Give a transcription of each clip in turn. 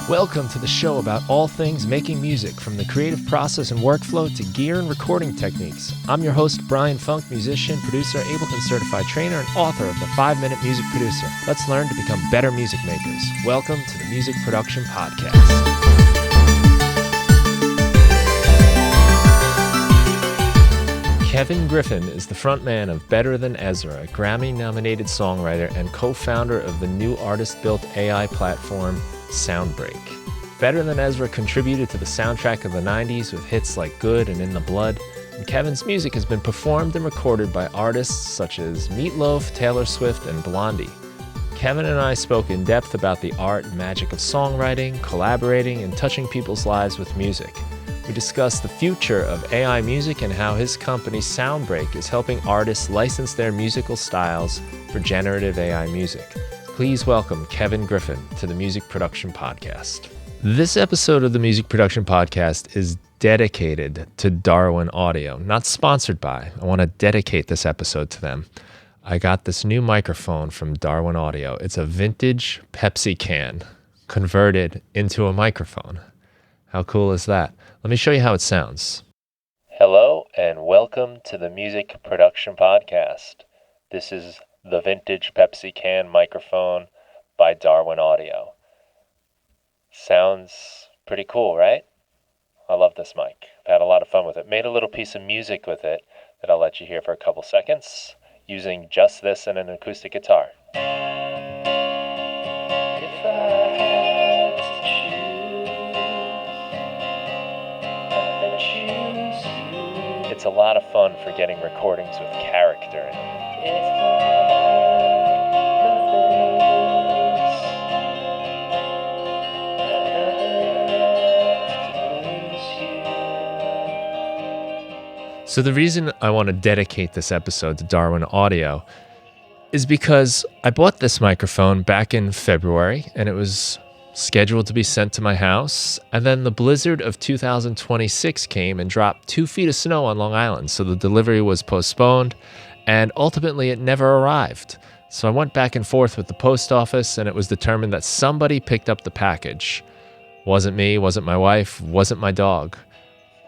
Welcome to the show about all things making music, from the creative process and workflow to gear and recording techniques. I'm your host, Brian Funk, musician, producer, Ableton certified trainer, and author of the 5-Minute Music Producer. Let's learn to become better music makers. Welcome to the Music Production Podcast. Kevin Griffin is the frontman of Better Than Ezra, a Grammy-nominated songwriter and co-founder of the new artist-built AI platform, Soundbreak. Better Than Ezra contributed to the soundtrack of the 90s with hits like Good and In the Blood, and Kevin's music has been performed and recorded by artists such as Meatloaf, Taylor Swift, and Blondie. Kevin and I spoke in depth about the art and magic of songwriting, collaborating, and touching people's lives with music. We discussed the future of AI music and how his company Soundbreak is helping artists license their musical styles for generative AI music. Please welcome Kevin Griffin to the Music Production Podcast. This episode of the Music Production Podcast is dedicated to Darwin Audio, not sponsored by. I want to dedicate this episode to them. I got this new microphone from Darwin Audio. It's a vintage Pepsi can converted into a microphone. How cool is that? Let me show you how it sounds. Hello and welcome to the Music Production Podcast. This is the vintage Pepsi can microphone by Darwin Audio. Sounds pretty cool, right? I love this mic. I've had a lot of fun with it. Made a little piece of music with it that I'll let you hear for a couple seconds using just this and an acoustic guitar. It's a lot of fun for getting recordings with character in them. So the reason I want to dedicate this episode to Darwin Audio is because I bought this microphone back in February and it was scheduled to be sent to my house, and then the blizzard of 2026 came and dropped 2 feet of snow on Long Island, so the delivery was postponed, and ultimately it never arrived. So I went back and forth with the post office, and it was determined that somebody picked up the package. Wasn't me, wasn't my wife, wasn't my dog.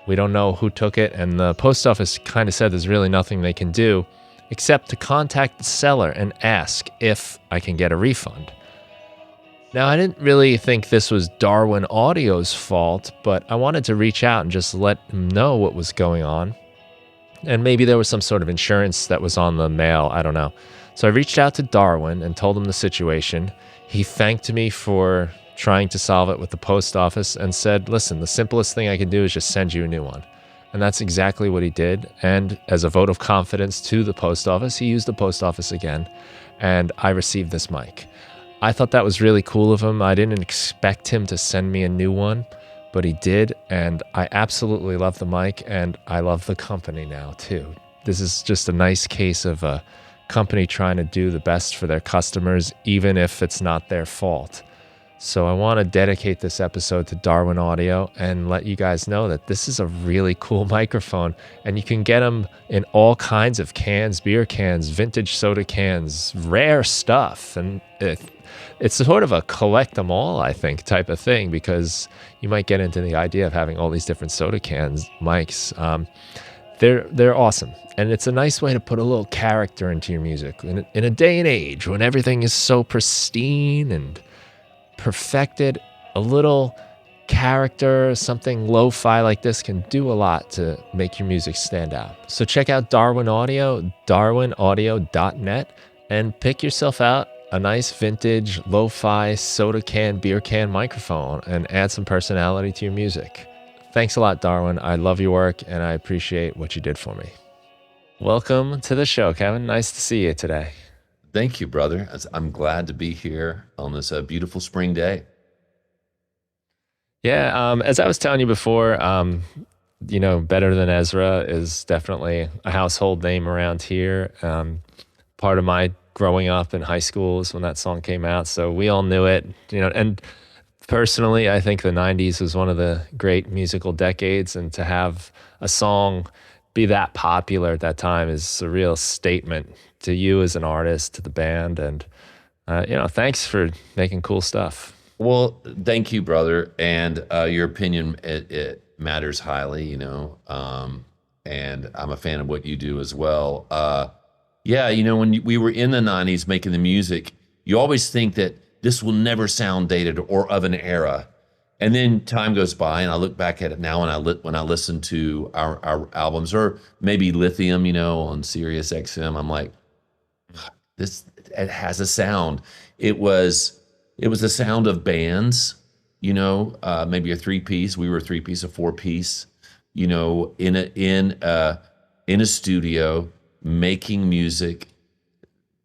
We don't know who took it, and the post office kind of said there's really nothing they can do except to contact the seller and ask if I can get a refund. Now, I didn't really think this was Darwin Audio's fault, but I wanted to reach out and just let them know what was going on. And maybe there was some sort of insurance that was on the mail, I don't know. So I reached out to Darwin and told him the situation. He thanked me for trying to solve it with the post office and said, listen, the simplest thing I can do is just send you a new one. And that's exactly what he did. And as a vote of confidence to the post office, he used the post office again, and I received this mic. I thought that was really cool of him. I didn't expect him to send me a new one, but he did, and I absolutely love the mic, and I love the company now too. This is just a nice case of a company trying to do the best for their customers, even if it's not their fault. So I want to dedicate this episode to Darwin Audio and let you guys know that this is a really cool microphone, and you can get them in all kinds of cans, beer cans, vintage soda cans, rare stuff, and it's sort of a collect them all, I think, type of thing, because you might get into the idea of having all these different soda cans mics. They're awesome, and it's a nice way to put a little character into your music in a day and age when everything is so pristine and perfected. A little character, something lo-fi like this, can do a lot to make your music stand out. So check out Darwin Audio, darwinaudio.net, and pick yourself out a nice vintage lo-fi soda can, beer can microphone and add some personality to your music. Thanks a lot, Darwin. I love your work and I appreciate what you did for me. Welcome to the show, Kevin. Nice to see you today. Thank you, brother. I'm glad to be here on this beautiful spring day. Yeah, as I was telling you before, Better Than Ezra is definitely a household name around here. Part of my growing up in high school is when that song came out, so we all knew it. And personally, I think the 90s was one of the great musical decades, and to have a song be that popular at that time is a real statement to you as an artist, to the band, and thanks for making cool stuff. Well, thank you, brother. And your opinion, it matters highly, and I'm a fan of what you do as well. Yeah, when we were in the 90s making the music, you always think that this will never sound dated or of an era. And then time goes by, and I look back at it now, and when I listen to our albums, or maybe Lithium, on Sirius XM, I'm like, this it has a sound. It was it was the sound of bands, maybe a three piece. We were a three piece, a four piece, in a studio making music.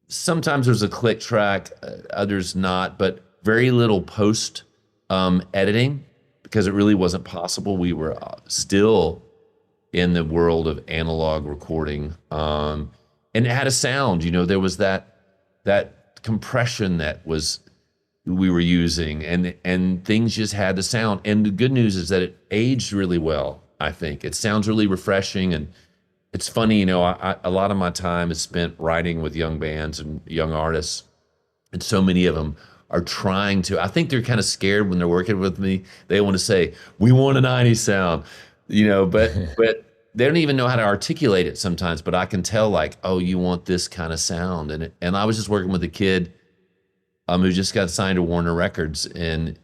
Sometimes there's a click track, others not, but very little post editing because it really wasn't possible. We were still in the world of analog recording, and it had a sound. There was that compression that was we were using, and things just had the sound. And the good news is that it aged really well. I think it sounds really refreshing, and it's funny. A lot of my time is spent writing with young bands and young artists, and so many of them are trying to. I think they're kind of scared when they're working with me. They want to say, "We want a '90s sound," but they don't even know how to articulate it sometimes. But I can tell, like, oh, you want this kind of sound, and I was just working with a kid who just got signed to Warner Records, and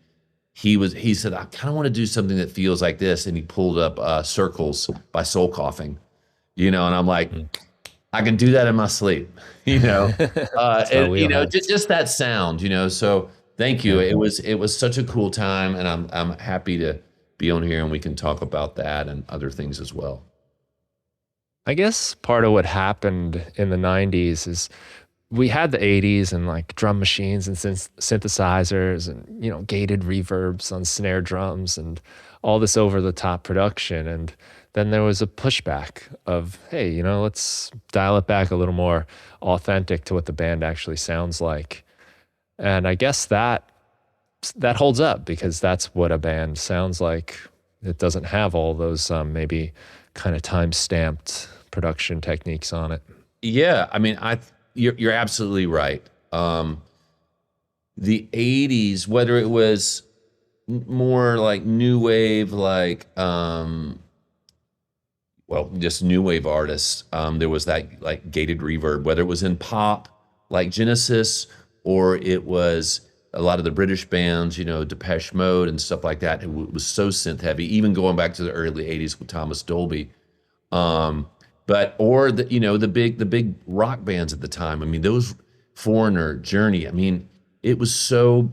he said, I kind of want to do something that feels like this, and he pulled up Circles by Soul Coughing, and I'm like, I can do that in my sleep, just that sound. So thank you. It was such a cool time, and I'm happy to be on here, and we can talk about that and other things as well. I guess part of what happened in the 90s is we had the 80s and like drum machines and synthesizers and, gated reverbs on snare drums and all this over the top production. And then there was a pushback of, hey, let's dial it back a little more authentic to what the band actually sounds like. And I guess that holds up because that's what a band sounds like. It doesn't have all those maybe kind of time-stamped production techniques on it. Yeah, I mean, you're absolutely right. The '80s, whether it was more like new wave, like just new wave artists, there was that like gated reverb. Whether it was in pop, like Genesis, or it was a lot of the British bands, Depeche Mode and stuff like that. It was so synth heavy, even going back to the early '80s with Thomas Dolby. Or the big rock bands at the time. I mean, those Foreigner, Journey. I mean, it was so,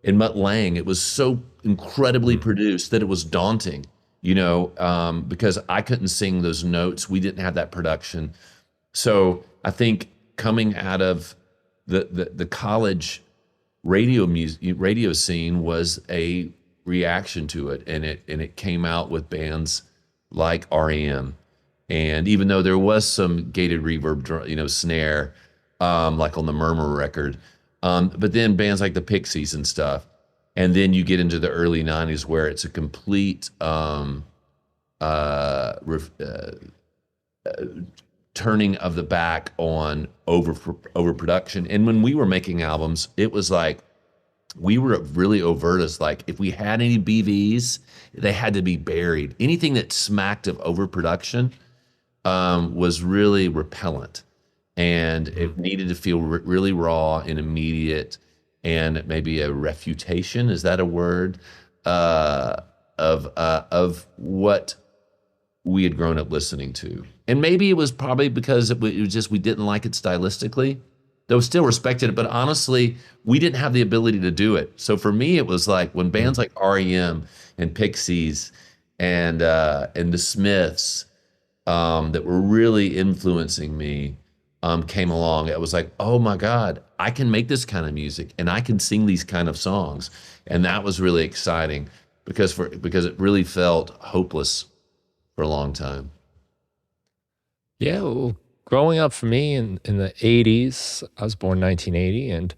and Mutt Lange. It was so incredibly produced that it was daunting. Because I couldn't sing those notes. We didn't have that production. So I think coming out of the college radio scene was a reaction to it, and it came out with bands like REM. And even though there was some gated reverb, snare, like on the Murmur record, but then bands like the Pixies and stuff, and then you get into the early '90s where it's a complete turning of the back on overproduction. And when we were making albums, it was like we were really overt as like if we had any BVs, they had to be buried. Anything that smacked of overproduction was really repellent, and it needed to feel really raw and immediate, and maybe a refutation, is that a word, of what we had grown up listening to. And maybe it was probably because it was just we didn't like it stylistically, though still respected it, but honestly, we didn't have the ability to do it. So for me, it was like when bands like REM and Pixies and the Smiths, that were really influencing me, came along. It was like, oh my God, I can make this kind of music and I can sing these kind of songs. And that was really exciting because it really felt hopeless for a long time. Yeah, well, growing up for me in the 80s, I was born 1980, and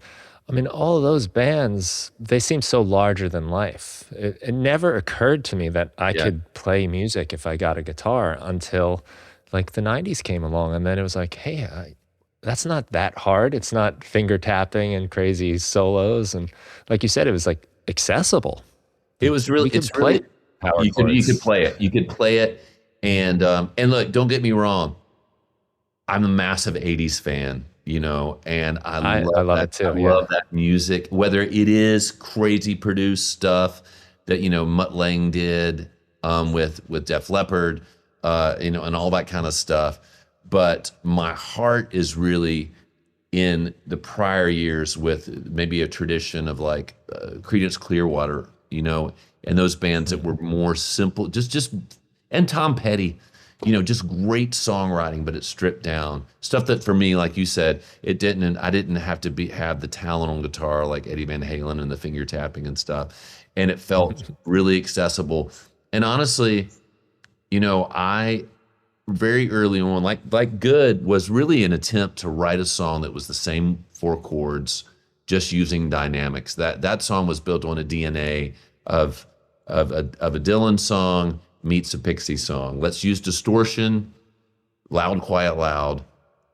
I mean, all of those bands, they seem so larger than life. It never occurred to me that I Yeah. could play music if I got a guitar until like the 90s came along. And then it was like, hey, that's not that hard. It's not finger tapping and crazy solos. And like you said, it was like accessible. It was really, We could it's play really, power you could chords. play it. You could play it. And look, don't get me wrong. I'm a massive 80s fan, and I I love love that. it I too. Yeah. love that music, whether it is crazy produced stuff that, Mutt Lange did with Def Leppard, and all that kind of stuff. But my heart is really in the prior years with maybe a tradition of like Creedence Clearwater, and those bands that were more simple, and Tom Petty, just great songwriting, but it's stripped down stuff that for me, like you said, I didn't have to have the talent on guitar like Eddie Van Halen and the finger tapping and stuff, and it felt really accessible. And honestly, I very early on, like Good was really an attempt to write a song that was the same four chords, just using dynamics. That song was built on a DNA of a Dylan song meets a Pixie song. Let's use distortion, loud, quiet, loud,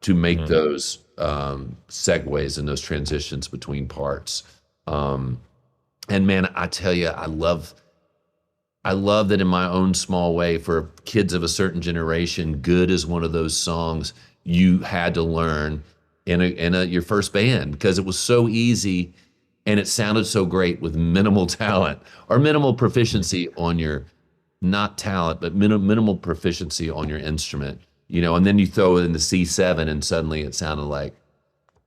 to make those segues and those transitions between parts. And man, I tell you, I love that in my own small way for kids of a certain generation. Good is one of those songs you had to learn in your first band because it was so easy and it sounded so great with minimal talent or minimal proficiency on your, not talent, but minimal proficiency on your instrument, and then you throw it in the C7 and suddenly it sounded like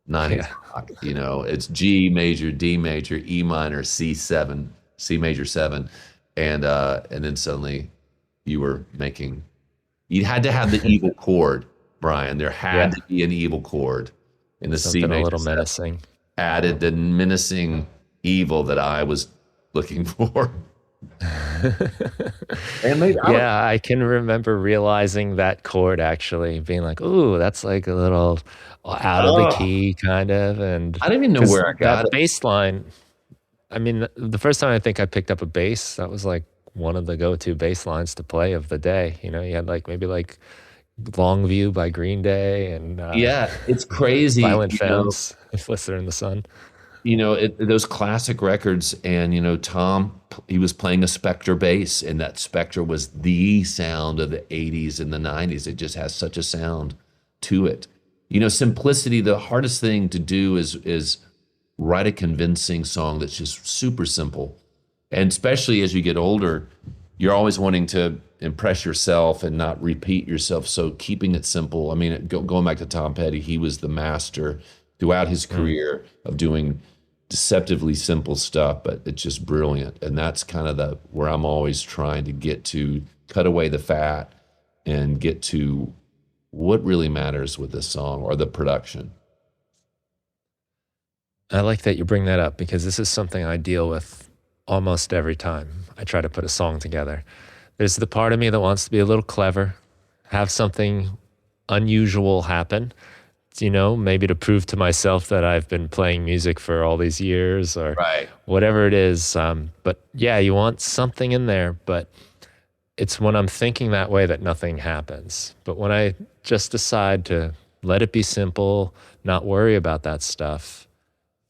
90s rock, it's G major, D major, E minor, C7, C major 7. And then suddenly you had to have the evil chord, Brian. There had to be an evil chord in the Something C major a little 7. menacing. Added the menacing evil that I was looking for. And I can remember realizing that chord actually being like, ooh, that's like a little out of the key kind of. And I don't even know where I got that it. bass line, I mean, the first time I think I picked up a bass, that was like one of the go-to bass lines to play of the day. You had maybe Longview by Green Day and Yeah, it's crazy. Violent Femmes, Blister in the Sun. Those classic records, and Tom, he was playing a Spectre bass, and that Spectre was the sound of the 80s and the 90s. It just has such a sound to it. Simplicity, the hardest thing to do is write a convincing song that's just super simple. And especially as you get older, you're always wanting to impress yourself and not repeat yourself. So keeping it simple. I mean, going back to Tom Petty, he was the master throughout his career of doing deceptively simple stuff, but it's just brilliant. And that's kind of where I'm always trying to get to, cut away the fat and get to what really matters with this song or the production. I like that you bring that up because this is something I deal with almost every time I try to put a song together. There's the part of me that wants to be a little clever, have something unusual happen, maybe to prove to myself that I've been playing music for all these years or whatever it is. But yeah, you want something in there, but it's when I'm thinking that way that nothing happens. But when I just decide to let it be simple, not worry about that stuff,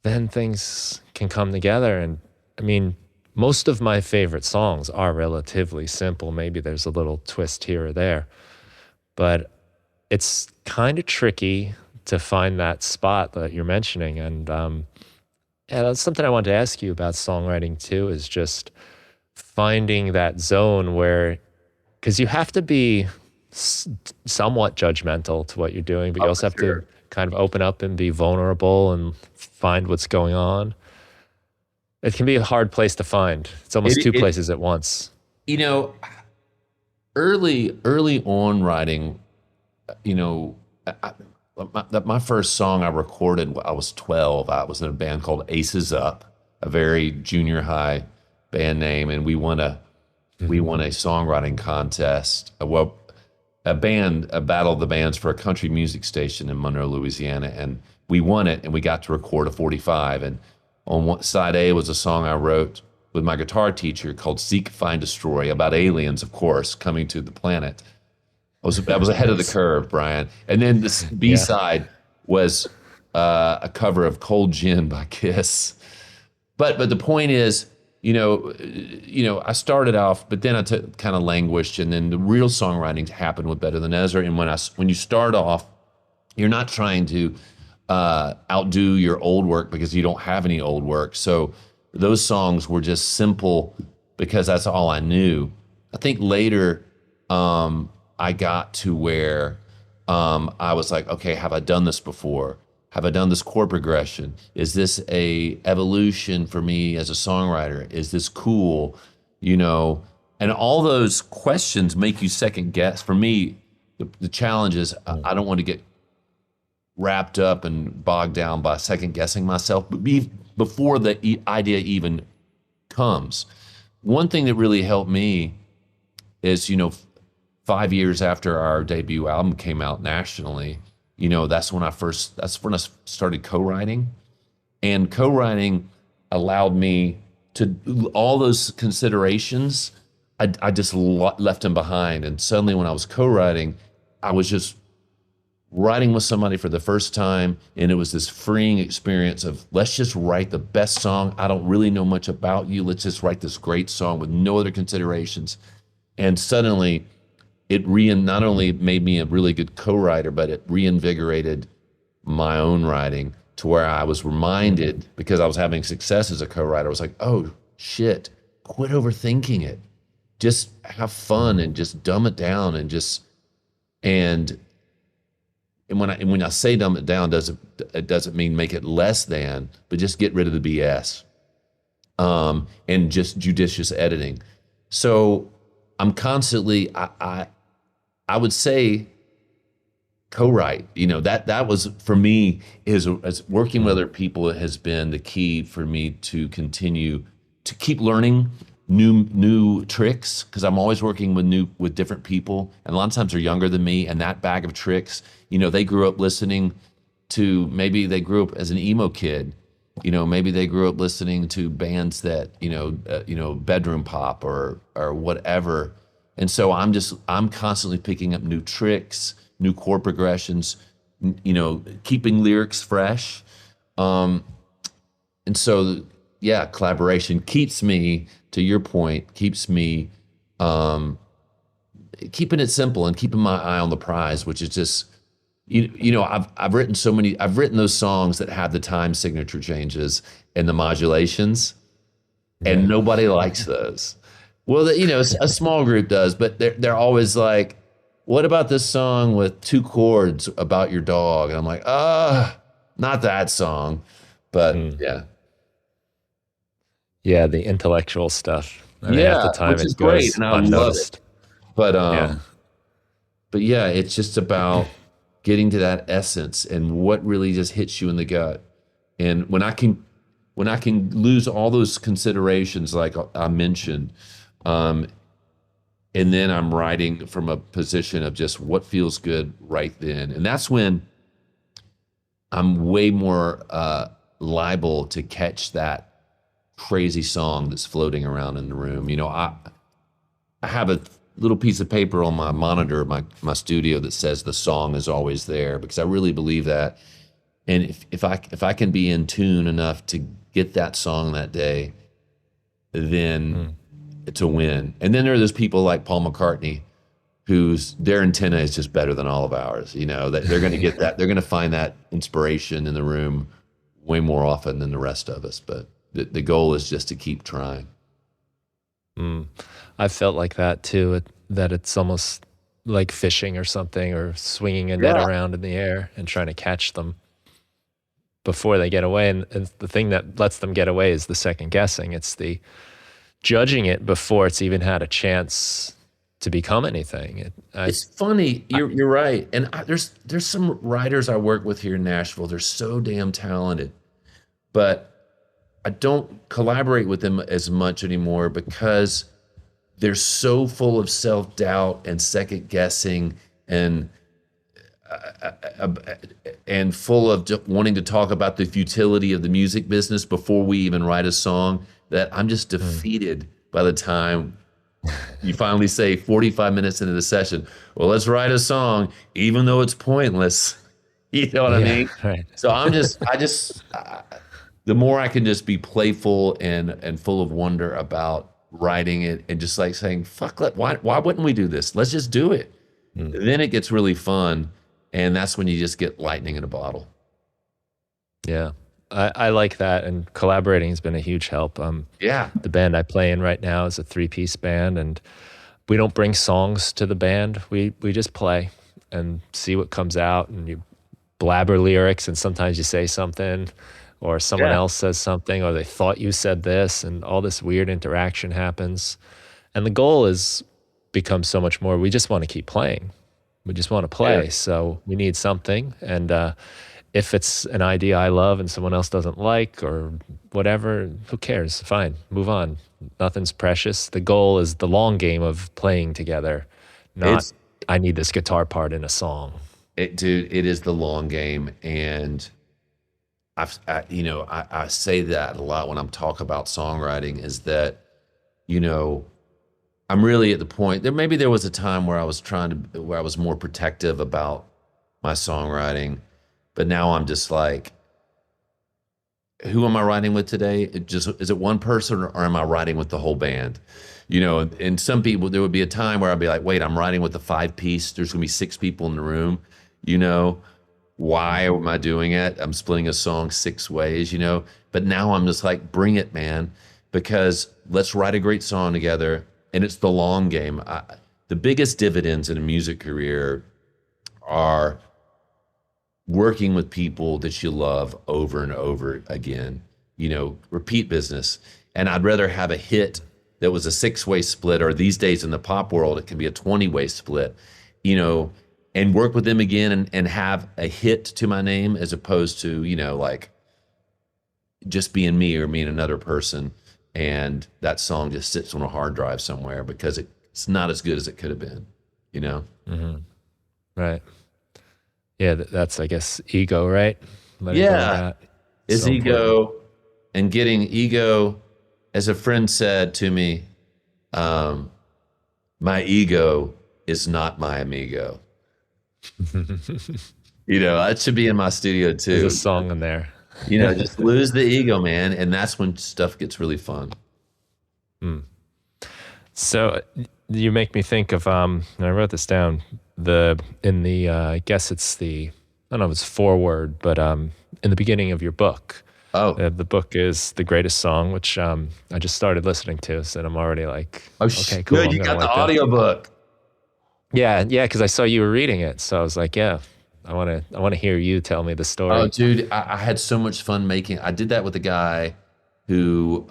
then things can come together. And I mean, most of my favorite songs are relatively simple. Maybe there's a little twist here or there, but it's kind of tricky to find that spot that you're mentioning. And that's something I wanted to ask you about songwriting too, is just finding that zone where, because you have to be somewhat judgmental to what you're doing, but you also have to kind of open up and be vulnerable and find what's going on. It can be a hard place to find. It's almost two places at once. Early on writing, my first song I recorded, I was 12. I was in a band called Aces Up, a very junior high band name, and we won a songwriting contest. A battle of the bands for a country music station in Monroe, Louisiana, and we won it, and we got to record a 45. And on side A was a song I wrote with my guitar teacher called Seek, Find, Destroy, about aliens, of course, coming to the planet. I was ahead of the curve, Brian. And then this B-side was a cover of Cold Gin by Kiss. But the point is, I started off, but then I kind of languished, and then the real songwriting happened with Better Than Ezra. And when you start off, you're not trying to outdo your old work because you don't have any old work. So those songs were just simple because that's all I knew. I think later I got to where I was like, okay, have I done this before? Have I done this chord progression? Is this a evolution for me as a songwriter? Is this cool? And all those questions make you second guess. For me, the challenge is I don't want to get wrapped up and bogged down by second guessing myself, but before the idea even comes. One thing that really helped me is, 5 years after our debut album came out nationally, that's when I started co-writing. And co-writing allowed me to, all those considerations, I just left them behind. And suddenly when I was co-writing, I was just writing with somebody for the first time, and it was this freeing experience of, let's just write the best song. I don't really know much about you. Let's just write this great song with no other considerations. And suddenly it not only made me a really good co-writer, but it reinvigorated my own writing to where I was reminded, because I was having success as a co-writer, I was like, oh shit, quit overthinking it. Just have fun and just dumb it down and when I say dumb it down, it doesn't mean make it less than, but just get rid of the BS, and just judicious editing. So I'm constantly, I would say, co-write. That was for me, as working with other people has been the key for me to continue to keep learning new tricks, because I'm always working with different people, and a lot of times they're younger than me, and that bag of tricks, they grew up listening to, maybe they grew up as an emo kid, maybe they grew up listening to bands that bedroom pop or whatever, and so I'm constantly picking up new tricks, new chord progressions, keeping lyrics fresh, and so yeah, collaboration keeps me, to your point, keeps me keeping it simple and keeping my eye on the prize, which is just, I've written those songs that have the time signature changes and the modulations, and nobody likes those. Well, a small group does, but they're always like, what about this song with 2 chords about your dog? And I'm like, not that song, but yeah. Yeah, the intellectual stuff. I mean, half the time which is it goes great, and I love it. But but yeah, it's just about getting to that essence and what really just hits you in the gut. And when I can lose all those considerations, like I mentioned, and then I'm writing from a position of just what feels good right then, and that's when I'm way more liable to catch that crazy song that's floating around in the room. I have a little piece of paper on my monitor, my studio, that says the song is always there, because I really believe that. And if I can be in tune enough to get that song that day, then it's a win. And then there are those people like Paul McCartney, their antenna is just better than all of ours. That they're going to get that, they're going to find that inspiration in the room way more often than the rest of us. But the goal is just to keep trying. I felt like that too, that it's almost like fishing or something, or swinging a net around in the air and trying to catch them before they get away. And the thing that lets them get away is the second guessing. It's the judging it before it's even had a chance to become anything. It's funny. You're right. And there's some writers I work with here in Nashville. They're so damn talented, but I don't collaborate with them as much anymore because they're so full of self-doubt and second guessing and full of just wanting to talk about the futility of the music business before we even write a song, that I'm just defeated by the time you finally say 45 minutes into the session, well, let's write a song, even though it's pointless. You know what I mean? Right. So the more I can just be playful and full of wonder about writing it and just like saying, fuck, why wouldn't we do this? Let's just do it. Then it gets really fun. And that's when you just get lightning in a bottle. Yeah. I like that, and collaborating has been a huge help. Yeah. The band I play in right now is a 3-piece band, and we don't bring songs to the band. We just play and see what comes out, and you blabber lyrics, and sometimes you say something, or someone else says something, or they thought you said this, and all this weird interaction happens. And the goal is become so much more. We just want to keep playing. We just want to play. Yeah. So we need something, and if it's an idea I love and someone else doesn't like or whatever, who cares? Fine, move on. Nothing's precious. The goal is the long game of playing together, not I need this guitar part in a song. Dude, it is the long game. And I say that a lot when I'm talking about songwriting, is that, I'm really at the point that maybe there was a time where I was more protective about my songwriting. But now I'm just like, who am I writing with today? Is it one person, or am I writing with the whole band? And some people, there would be a time where I'd be like, wait, I'm writing with a 5-piece. There's going to be 6 people in the room. Why am I doing it? I'm splitting a song 6 ways, But now I'm just like, bring it, man, because let's write a great song together. And it's the long game. The biggest dividends in a music career are working with people that you love over and over again, repeat business. And I'd rather have a hit that was a 6-way split, or these days in the pop world, it can be a 20-way split, and work with them again and have a hit to my name, as opposed to, like just being me or me and another person. And that song just sits on a hard drive somewhere because it's not as good as it could have been, Mm-hmm. Right. Yeah, that's, I guess, ego, right? Letting go of that. It's so ego important. And getting ego, as a friend said to me, my ego is not my amigo. That should be in my studio too. There's a song in there. Just lose the ego, man. And that's when stuff gets really fun. So you make me think of, I wrote this down, I guess it's I don't know if it's foreword, but in the beginning of your book. Oh. The book is The Greatest Song, which I just started listening to, so I'm already like, okay, cool. Good, you got the audiobook. Yeah, because I saw you were reading it, so I was like, yeah, I want to hear you tell me the story. Oh, dude, I had so much fun I did that with a guy who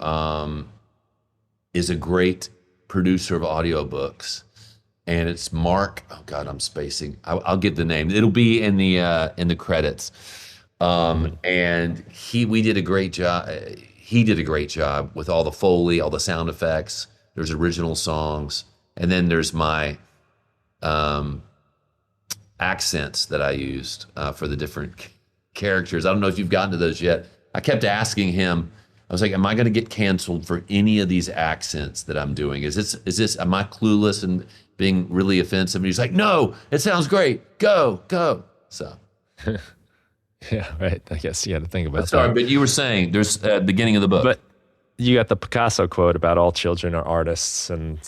is a great producer of audiobooks. And it's Mark. Oh God, I'm spacing. I'll give the name. It'll be in the credits. And we did a great job. He did a great job with all the Foley, all the sound effects. There's original songs, and then there's my accents that I used for the different characters. I don't know if you've gotten to those yet. I kept asking him. I was like, am I going to get canceled for any of these accents that I'm doing? Am I clueless and being really offensive? And he's like, no, it sounds great. Go. So. Yeah, right. I guess you had to think about that. Sorry, but you were saying there's at the beginning of the book. But you got the Picasso quote about all children are artists, and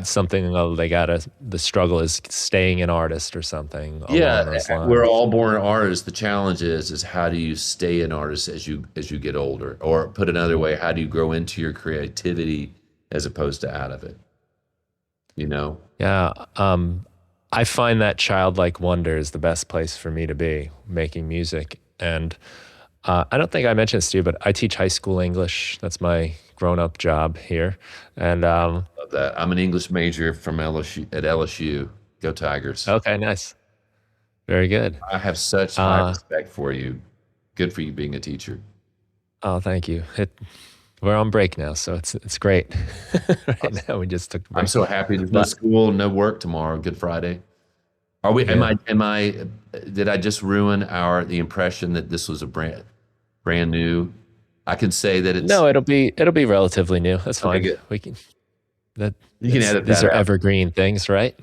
something the struggle is staying an artist or something. Yeah, we're all born artists. The challenge is how do you stay an artist as you get older? Or put another way, how do you grow into your creativity as opposed to out of it? Yeah. I find that childlike wonder is the best place for me to be, making music. And I don't think I mentioned this to you, but I teach high school English. That's my grown-up job here. And love that. I'm an English major from LSU. Go Tigers. Okay, nice. Very good. I have such high respect for you. Good for you being a teacher. Oh, thank you. We're on break now, so it's great. Right now we just took a break. I'm so happy. There's no school, no work tomorrow. Good Friday. Are we? Yeah. Did I just ruin the impression that this was a brand new? I can say that it's. No, it'll be relatively new. That's fine. Okay, good. We can. You can edit that. These are evergreen things, right?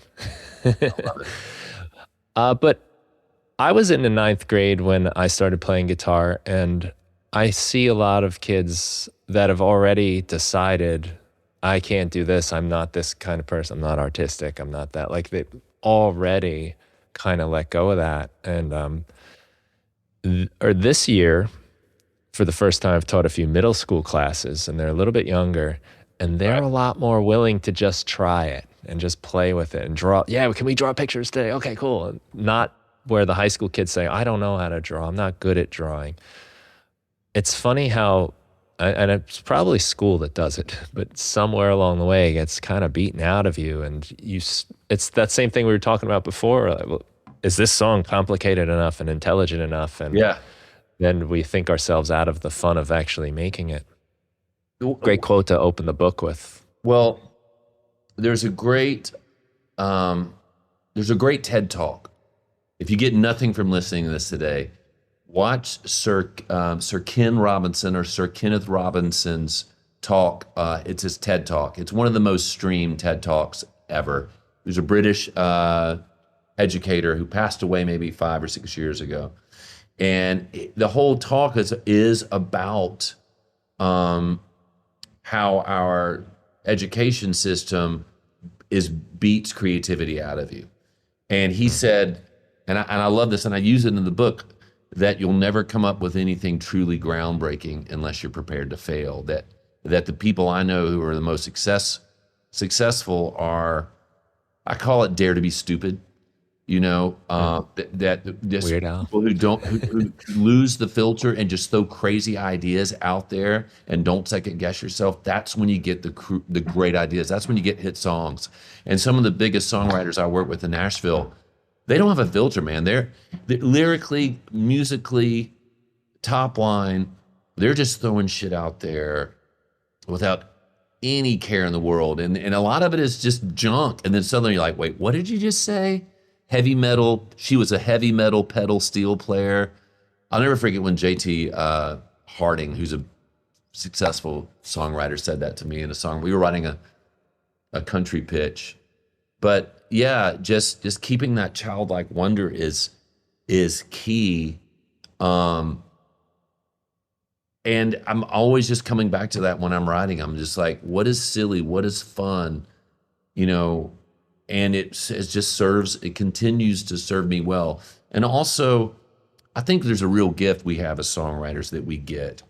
I love it. But I was in the 9th grade when I started playing guitar, and I see a lot of kids that have already decided, I can't do this. I'm not this kind of person. I'm not artistic. I'm not that. Like they already kind of let go of that. And or this year, for the first time, I've taught a few middle school classes, and they're a little bit younger, and they're Right. a lot more willing to just try it and just play with it and draw. Yeah, can we draw pictures today? Okay, cool. And not where the high school kids say, I don't know how to draw. I'm not good at drawing. It's funny how, and it's probably school that does it, but somewhere along the way it gets kind of beaten out of you. And it's that same thing we were talking about before. Like, well, is this song complicated enough and intelligent enough? And Yeah. then we think ourselves out of the fun of actually making it. Great quote to open the book with. Well, there's a great TED talk. If you get nothing from listening to this today, watch Sir Ken Robinson or Sir Kenneth Robinson's talk. It's his TED talk. It's one of the most streamed TED talks ever. There's a British educator who passed away maybe 5 or 6 years ago, and the whole talk is about how our education system beats creativity out of you. And he said, and I love this, and I use it in the book, that you'll never come up with anything truly groundbreaking unless you're prepared to fail. That the people I know who are the most successful are, I call it dare to be stupid. You know, that just Weird Al. people who lose the filter and just throw crazy ideas out there and don't second guess yourself. That's when you get the great ideas. That's when you get hit songs. And some of the biggest songwriters I work with in Nashville, they don't have a filter, man. They're lyrically, musically, top line, they're just throwing shit out there without any care in the world. And a lot of it is just junk. And then suddenly you're like, wait, what did you just say? Heavy metal. She was a heavy metal pedal steel player. I'll never forget when JT Harding, who's a successful songwriter, said that to me in a song. We were writing a country pitch. But yeah, just keeping that childlike wonder is key. And I'm always just coming back to that when I'm writing. I'm just like, what is silly? What is fun? You know, and it continues to serve me well. And also, I think there's a real gift we have as songwriters that we get.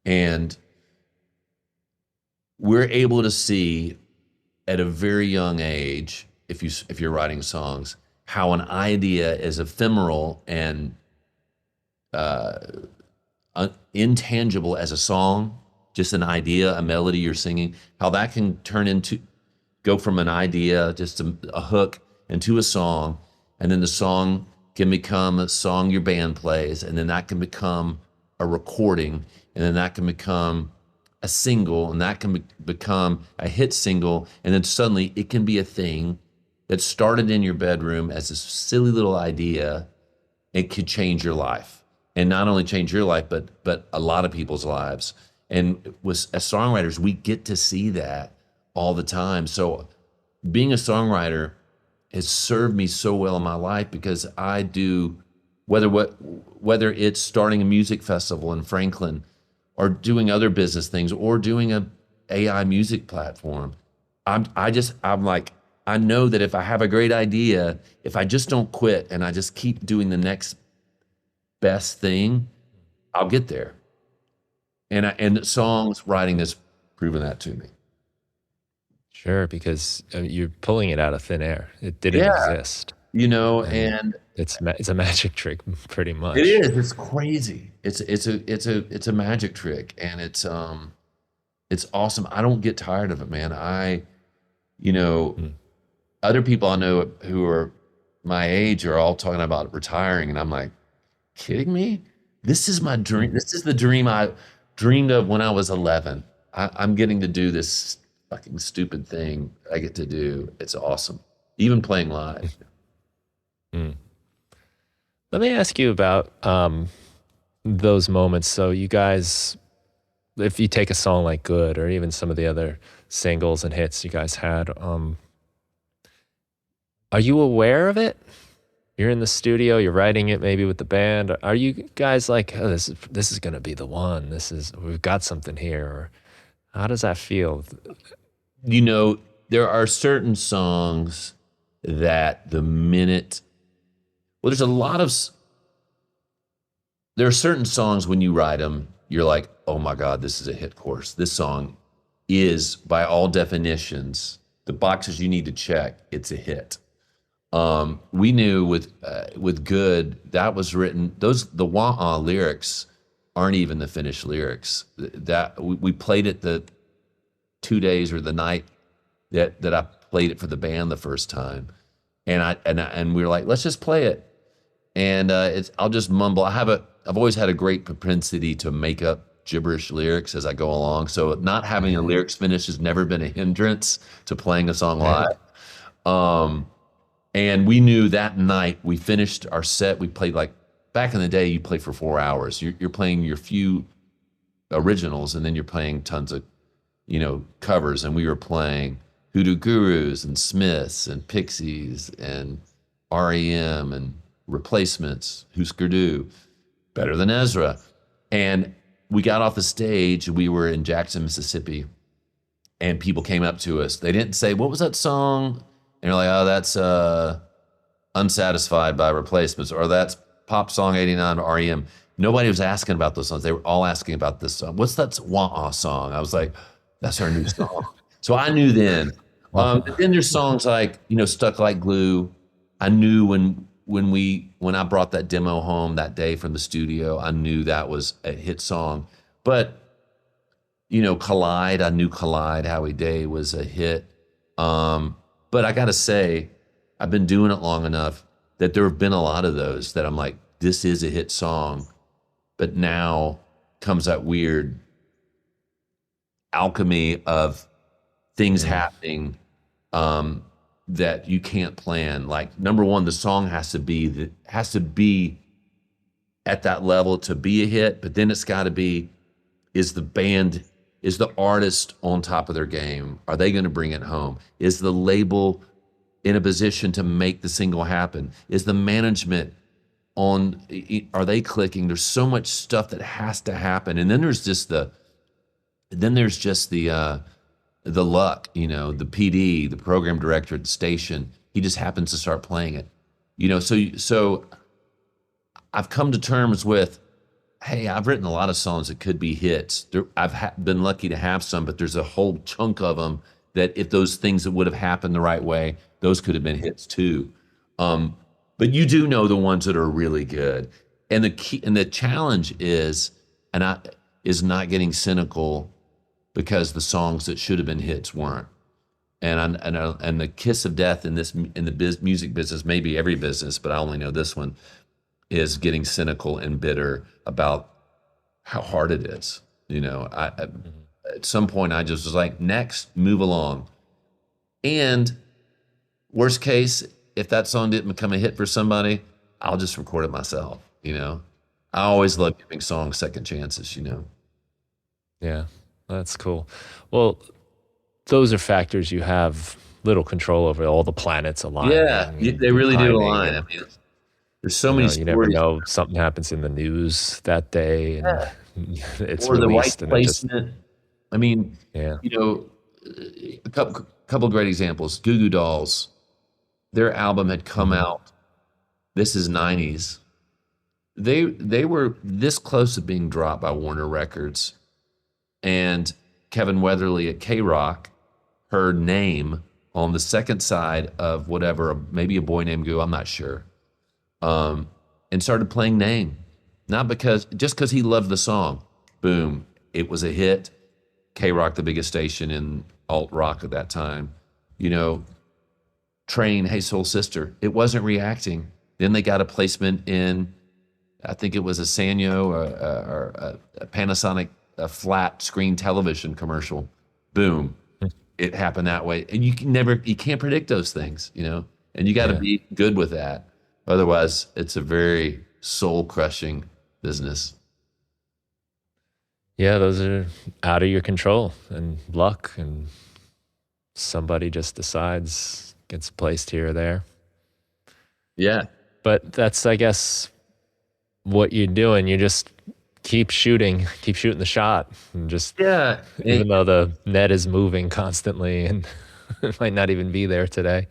And we're able to see at a very young age, if you're writing songs, how an idea is ephemeral and intangible as a song, just an idea, a melody you're singing, how that can go from an idea, just a hook, into a song, and then the song can become a song your band plays, and then that can become a recording, and then that can become a single, and that can become a hit single, and then suddenly it can be a thing that started in your bedroom as a silly little idea. It could change your life, and not only change your life, but a lot of people's lives. And as songwriters, we get to see that all the time. So being a songwriter has served me so well in my life, because I do, whether it's starting a music festival in Franklin, or doing other business things, or doing a AI music platform, I'm like, I know that if I have a great idea, if I just don't quit and I just keep doing the next best thing, I'll get there. And songs writing has proven that to me. Sure, because you're pulling it out of thin air. It didn't exist. You know, and it's a magic trick, pretty much. It is. It's crazy. It's a magic trick, and it's awesome. I don't get tired of it, man. Other people I know who are my age are all talking about retiring, and I'm like, kidding me? This is my dream. This is the dream I dreamed of when I was 11. I'm getting to do this fucking stupid thing I get to do. It's awesome. Even playing live. Let me ask you about those moments. So you guys, if you take a song like Good, or even some of the other singles and hits you guys had, are you aware of it? you're in the studio, you're writing it maybe with the band. Are you guys like, oh, this is gonna be the one. We've got something here. Or how does that feel? You know, there are certain songs that the minute, well, there are certain songs when you write them, you're like, oh my God, this is a hit course. This song is, by all definitions, the boxes you need to check, it's a hit. We knew with Good, that was written, the wah-ah lyrics aren't even the finished lyrics. That we played it the 2 days or the night that I played it for the band the first time. And we were like, let's just play it. And I'll just mumble. I've always had a great propensity to make up gibberish lyrics as I go along. So not having the lyrics finished has never been a hindrance to playing a song live. And we knew that night we finished our set. We played, like, back in the day, you play for 4 hours. You're playing your few originals, and then you're playing tons of, covers. And we were playing Hoodoo Gurus and Smiths and Pixies and REM and Replacements, Husker Du, Better Than Ezra. And we got off the stage. We were in Jackson, Mississippi, and people came up to us. They didn't say, what was that song? And you're like, oh, that's Unsatisfied by Replacements, or that's Pop Song 89 by REM. Nobody was asking about those songs. They were all asking about this song. What's that wah-ah song? I was like, that's our new song. So I knew then. But then there's songs like, Stuck Like Glue. I knew when I brought that demo home that day from the studio, I knew that was a hit song. But, Collide, I knew Collide, Howie Day was a hit. But I got to say, I've been doing it long enough that there have been a lot of those that I'm like, this is a hit song. But now comes that weird alchemy of things happening that you can't plan. Like, number one, the song has to be at that level to be a hit, but then it's got to be, is the artist on top of their game? Are they going to bring it home? Is the label in a position to make the single happen? Is the management are they clicking? There's so much stuff that has to happen. And then there's just the luck, the PD, the program director at the station, he just happens to start playing it. So I've come to terms with, hey, I've written a lot of songs that could be hits. I've been lucky to have some, but there's a whole chunk of them that if those things that would have happened the right way, those could have been hits too. But you do know the ones that are really good. And the challenge is not getting cynical because the songs that should have been hits weren't. And the kiss of death in the music business, maybe every business, but I only know this one, is getting cynical and bitter about how hard it is. At some point I just was like, next, move along. And worst case, if that song didn't become a hit for somebody, I'll just record it myself. I always love giving songs second chances. Yeah, that's cool. Well, those are factors you have little control over. All the planets aligning. Yeah, they really do align. I mean, there's so many stories. You never know, something happens in the news that day, and it's or the right released, and placement. I mean, yeah. A couple great examples. Goo Goo Dolls, their album had come out. This is 90s. They were this close to being dropped by Warner Records, and Kevin Weatherly at K-Rock heard Name on the second side of whatever, maybe A Boy Named Goo, I'm not sure, and started playing Name. Not just because he loved the song. Boom, it was a hit. K-Rock, the biggest station in alt rock at that time. Train, Hey Soul Sister, it wasn't reacting. Then they got a placement in, I think it was a Sanyo or a Panasonic, a flat screen television commercial. Boom, it happened that way. And you can't predict those things, and you got to be good with that. Otherwise, it's a very soul crushing business. Yeah, those are out of your control, and luck, and somebody just decides, gets placed here or there. Yeah. But that's, I guess, what you're doing. You just keep shooting the shot, and just Yeah. even though the net is moving constantly and it might not even be there today.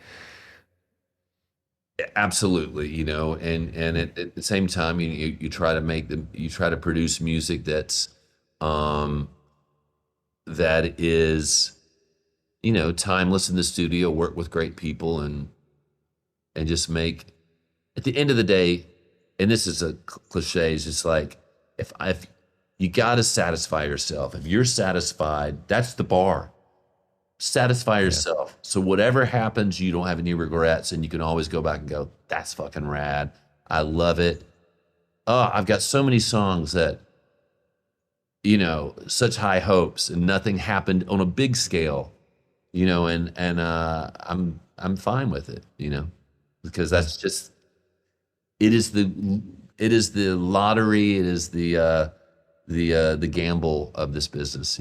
Absolutely, and at the same time, you try to you try to produce music um, that is, timeless in the studio, work with great people, and just make, at the end of the day, and this is a cliche, it's just like, if you got to satisfy yourself. If you're satisfied, that's the bar. Satisfy Yeah. yourself. So whatever happens, you don't have any regrets, and you can always go back and go, that's fucking rad. I love it. Oh, I've got so many songs that, such high hopes, and nothing happened on a big scale, and I'm fine with it, because that's just, it is the lottery, it is the gamble of this business.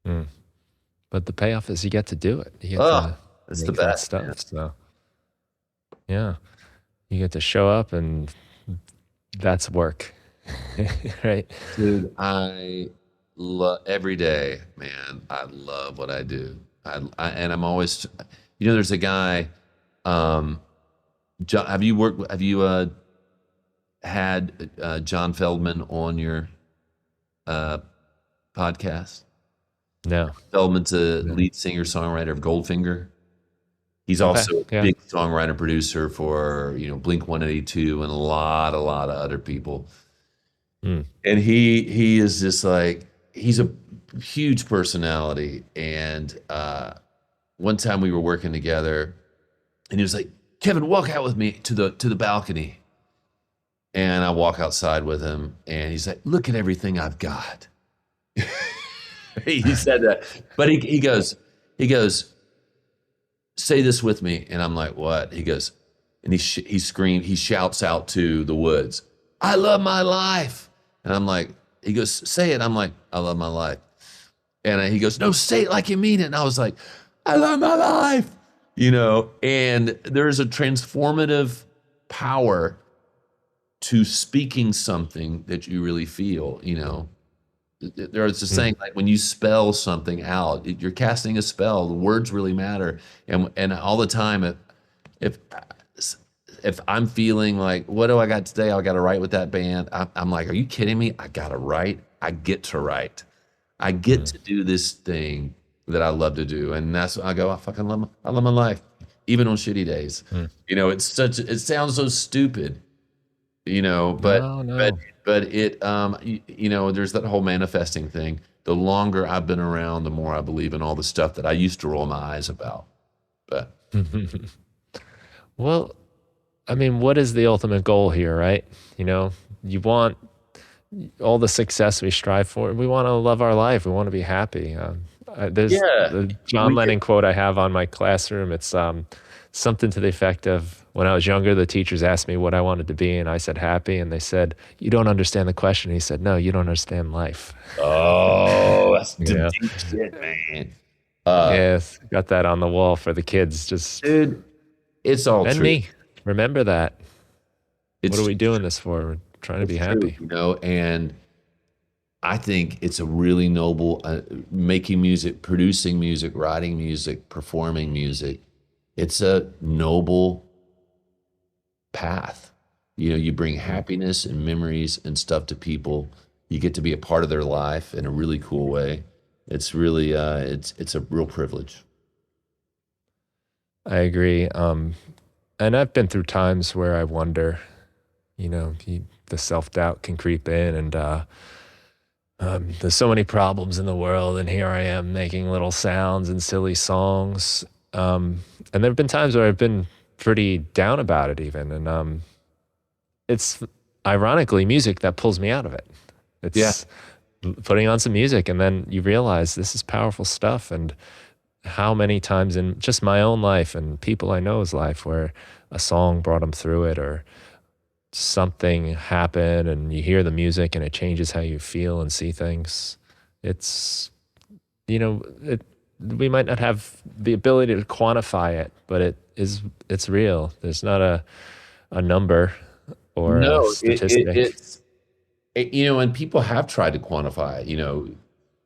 Mm. But the payoff is you get to do it. You get Oh, to that's the make that best, man. stuff. So yeah, you get to show up, and that's work, right? Dude, I love every day, man. I love what I do. And I'm always, there's a guy, John, have you had John Feldman on your uh, podcast? No. Feldman's a No. lead singer songwriter of Goldfinger. He's Okay. also a Yeah. big songwriter producer for Blink 182 and a lot of other people. Mm. And he is just like, he's a huge personality. And one time we were working together, and he was like, Kevin, walk out with me to the balcony. And I walk outside with him, and he's like, look at everything I've got. He said that, but he goes, say this with me. And I'm like, what? He goes, and he shouts out to the woods, I love my life. And I'm like, he goes, say it. I'm like, I love my life. And he goes, no, say it like you mean it. And I was like, I love my life, and there's a transformative power to speaking something that you really feel. There's a saying, like, when you spell something out, you're casting a spell. The words really matter. And all the time, if I'm feeling like, what do I got today? I got to write with that band. I'm like, are you kidding me? I got to write. I get to write. I get to do this thing that I love to do. And that's I go, I love my life, even on shitty days. It sounds so stupid, but No. it, there's that whole manifesting thing. The longer I've been around, the more I believe in all the stuff that I used to roll my eyes about. But Well, I mean, what is the ultimate goal here, right? You want all the success we strive for. We want to love our life. We want to be happy. There's yeah, the John Lennon quote I have on my classroom. It's something to the effect of, when I was younger, the teachers asked me what I wanted to be, and I said happy, and they said, you don't understand the question. He said, no, you don't understand life. oh, that's Yeah. deep shit, man. Yes, got that on the wall for the kids. Just Dude, it's all and true. me. Remember that. It's What are we doing this for? We're trying to be true, happy. and I think it's a really noble, making music, producing music, writing music, performing music. It's a noble path. You bring happiness and memories and stuff to people. You get to be a part of their life in a really cool way. It's really, it's a real privilege. I agree. And I've been through times where I wonder, the self-doubt can creep in, and there's so many problems in the world, and here I am making little sounds and silly songs. And there have been times where I've been pretty down about it even. And it's ironically music that pulls me out of it. It's putting on some music, and then you realize this is powerful stuff. And how many times in just my own life and people I know's life where a song brought them through it, or something happened and you hear the music and it changes how you feel and see things. It's, we might not have the ability to quantify it, but it's real. There's not a number or a No, statistic. and people have tried to quantify it,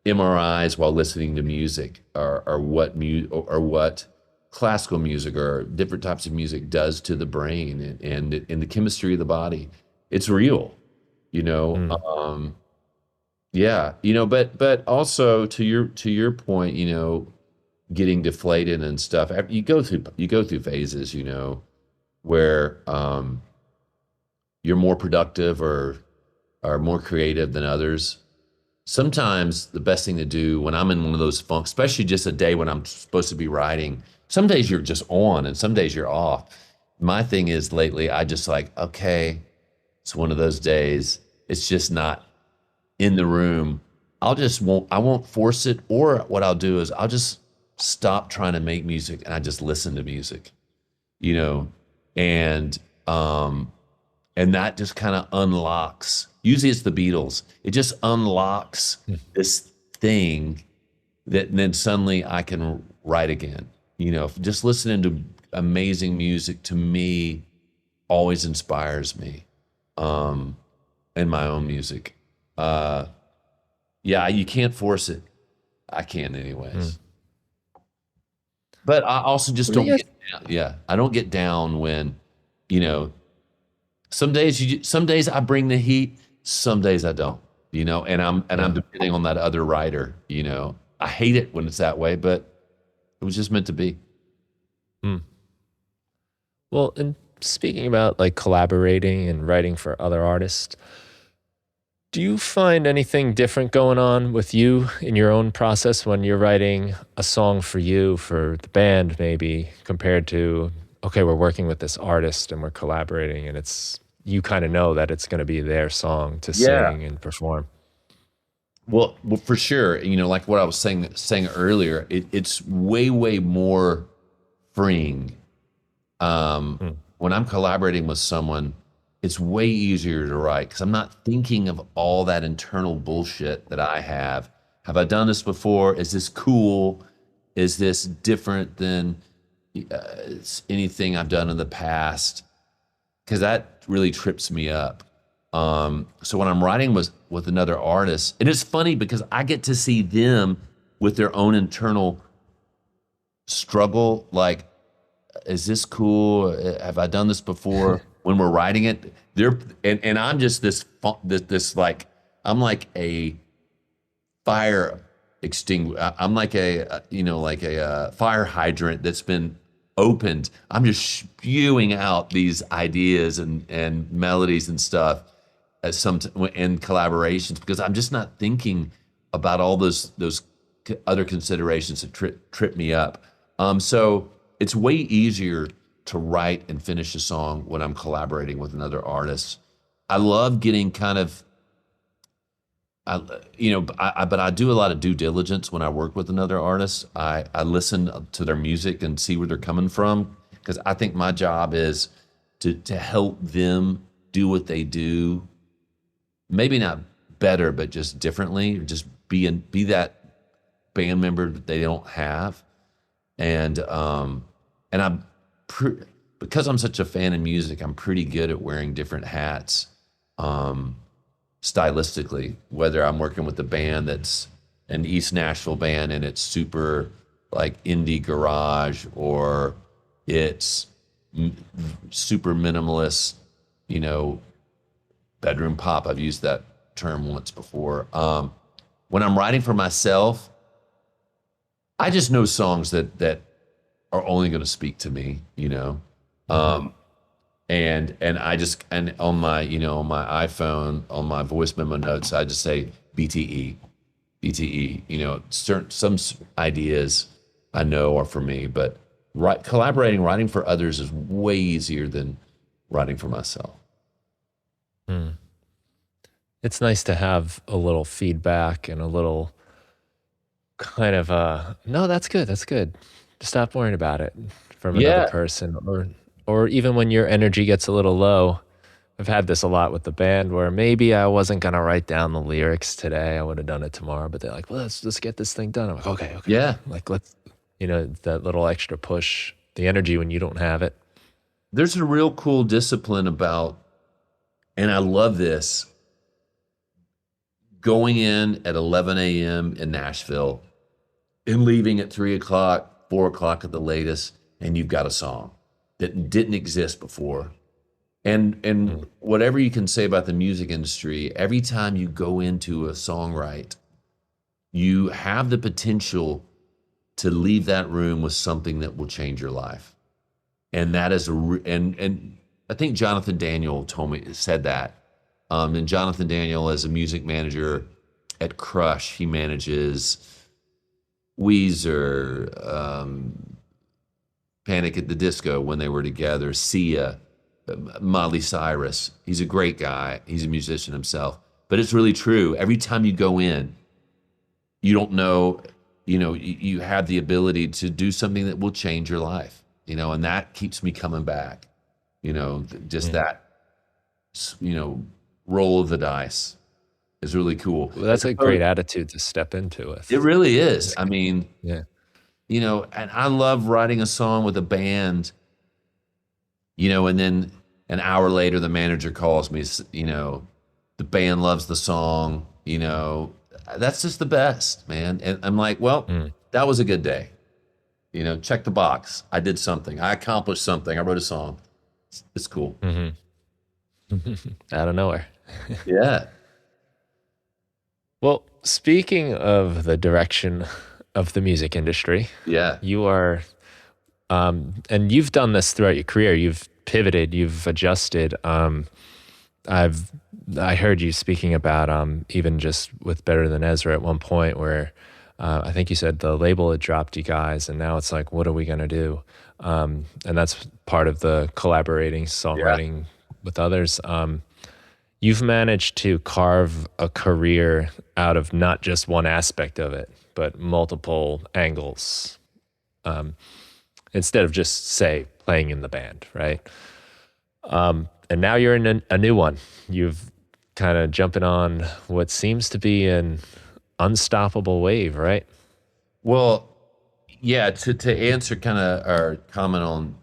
MRIs while listening to music, or what classical music or different types of music does to the brain, and in the chemistry of the body. It's real, you know. Mm. Yeah, but also to your point, getting deflated and stuff. You go through phases, where you're more productive or more creative than others. Sometimes the best thing to do when I'm in one of those funks, especially just a day when I'm supposed to be writing, some days you're just on and some days you're off. My thing is lately, I just like, okay, it's one of those days. It's just not in the room. I won't force it. Or what I'll do is I'll just stop trying to make music and I just listen to music, you know, and, um, and that just kind of unlocks. Usually it's the Beatles. It just unlocks this thing that then suddenly I can write again. Just listening to amazing music to me always inspires me, in my own music. Yeah, you can't force it. I can anyways. But I also just What do don't you guys? get down. Yeah, I don't get down when, you know, some days I bring the heat, some days I don't, and I'm Yeah. depending on that other writer. I hate it when it's that way, but it was just meant to be. Mm. Well, and speaking about like collaborating and writing for other artists, do you find anything different going on with you in your own process when you're writing a song for you, for the band, maybe, compared to, okay, we're working with this artist and we're collaborating and you kind of know that it's going to be their song to Yeah. sing and perform? Well, for sure. Like what I was saying earlier, it's way, way more freeing. Mm. When I'm collaborating with someone, it's way easier to write because I'm not thinking of all that internal bullshit that I have. Have I done this before? Is this cool? Is this different than anything I've done in the past? Because that really trips me up. So when I'm writing with another artist, and it's funny because I get to see them with their own internal struggle. Like, is this cool? Have I done this before? When we're writing it, and I'm just this like, I'm like a fire extinguisher. I'm like a fire hydrant that's been opened. I'm just spewing out these ideas and melodies and stuff as in collaborations because I'm just not thinking about all those other considerations that trip me up. So it's way easier to write and finish a song when I'm collaborating with another artist. I love getting kind of, but I do a lot of due diligence when I work with another artist. I listen to their music and see where they're coming from because I think my job is to help them do what they do, maybe not better, but just differently. Just be that band member that they don't have, and I'm because I'm such a fan of music, I'm pretty good at wearing different hats, stylistically. Whether I'm working with a band that's an East Nashville band and it's super like indie garage, or it's super minimalist, bedroom pop. I've used that term once before. When I'm writing for myself, I just know songs that are only going to speak to me, and on my on my iPhone, on my voice memo notes, I just say BTE. Some ideas I know are for me, but writing for others is way easier than writing for myself. Mm. It's nice to have a little feedback and a little kind of no, that's good, that's good. Stop worrying about it from another Yeah, person, or even when your energy gets a little low. I've had this a lot with the band where maybe I wasn't gonna write down the lyrics today. I would have done it tomorrow, but they're like, "Well, let's just get this thing done." I'm like, "Okay, okay." yeah. Like let's, that little extra push, the energy when you don't have it. there's a real cool discipline about, and I love this, going in at 11 a.m. in Nashville and leaving at 3 o'clock, 4 o'clock at the latest, and you've got a song that didn't exist before. And whatever you can say about the music industry, every time you go into a songwrite, you have the potential to leave that room with something that will change your life. And that is and I think Jonathan Daniel said that. And Jonathan Daniel, as a music manager at Crush, he manages Weezer, Panic at the Disco when they were together, Sia, Miley Cyrus. He's a great guy. He's a musician himself. But it's really true. Every time you go in, you don't know, you have the ability to do something that will change your life, and that keeps me coming back, just that, roll of the dice is really cool. Well, that's a great attitude to step into with. It really is. I mean, yeah. And I love writing a song with a band, and then an hour later, the manager calls me, the band loves the song, that's just the best, man. And I'm like, well, that was a good day. Check the box. I did something. I accomplished something. I wrote a song. It's cool. Out of nowhere. Yeah. Well, speaking of the direction of the music industry, yeah, you are, and you've done this throughout your career. You've pivoted, you've adjusted. I heard you speaking about even just with Better Than Ezra at one point where I think you said the label had dropped you guys and now it's like, what are we going to do? And that's part of the collaborating songwriting with others. You've managed to carve a career out of not just one aspect of it, but multiple angles. Instead of just, say, playing in the band, right? And now you're in a new one. You've kind of jumping on what seems to be an unstoppable wave, right? Well, yeah, to answer kind of our comment on,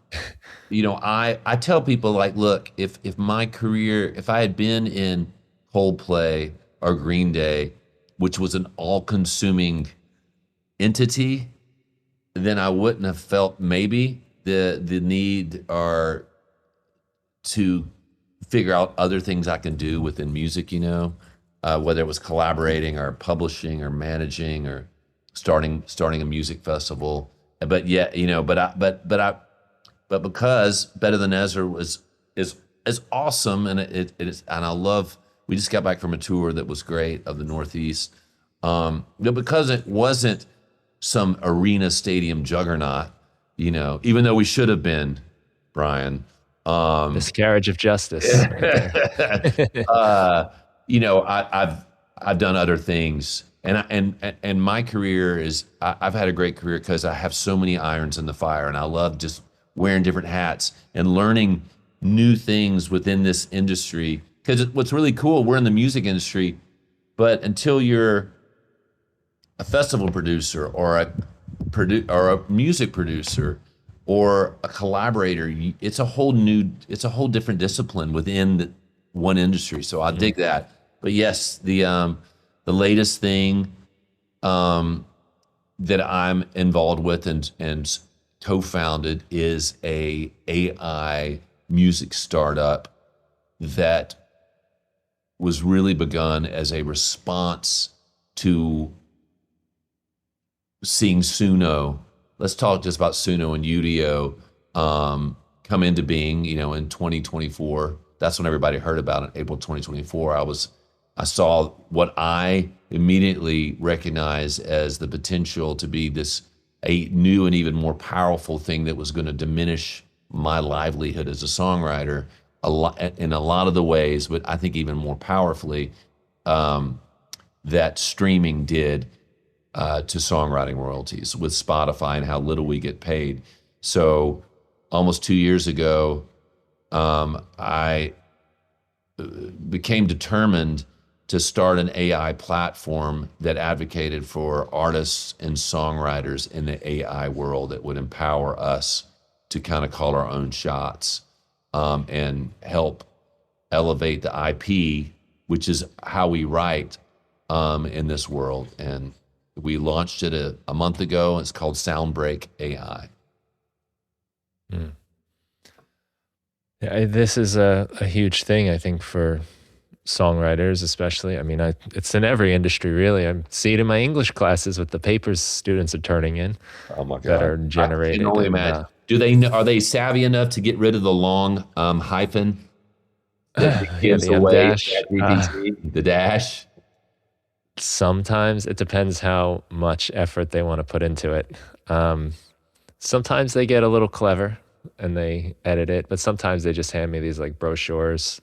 I tell people like, look, if my career, if I had been in Coldplay or Green Day, which was an all-consuming entity, then I wouldn't have felt maybe the need or to figure out other things I can do within music, whether it was collaborating or publishing or managing or starting a music festival. But yeah, but because Better Than Ezra is awesome, and it is, and I love. We just got back from a tour that was great of the Northeast. But because it wasn't some arena stadium juggernaut, even though we should have been, Brian. Miscarriage of justice. I've done other things, and my career is I've had a great career because I have so many irons in the fire, and I love just wearing different hats and learning new things within this industry. Because what's really cool, we're in the music industry, but until you're a festival producer or a music producer or a collaborator, it's a whole different discipline within one industry. So I dig that. But yes, the latest thing that I'm involved with and co-founded is a AI music startup that was really begun as a response to seeing Suno. Let's talk just about Suno and Udio come into being, in 2024. That's when everybody heard about it, April 2024. I saw what I immediately recognized as the potential to be a new and even more powerful thing that was going to diminish my livelihood as a songwriter in a lot of the ways, but I think even more powerfully, that streaming did to songwriting royalties with Spotify and how little we get paid. So almost 2 years ago, I became determined to start an AI platform that advocated for artists and songwriters in the AI world that would empower us to kind of call our own shots. and help elevate the IP, which is how we write in this world. And we launched it a month ago. It's called Soundbreak AI. Yeah, this is a huge thing, I think, for songwriters, especially. I mean, it's in every industry, really. I see it in my English classes with the papers students are turning in Oh my God. that are I generated. can only imagine. Are they savvy enough to get rid of the long hyphen that gives the M away dash. ChatGPT, the dash? Sometimes it depends how much effort they want to put into it. Sometimes they get a little clever and they edit it, but sometimes they just hand me these like brochures,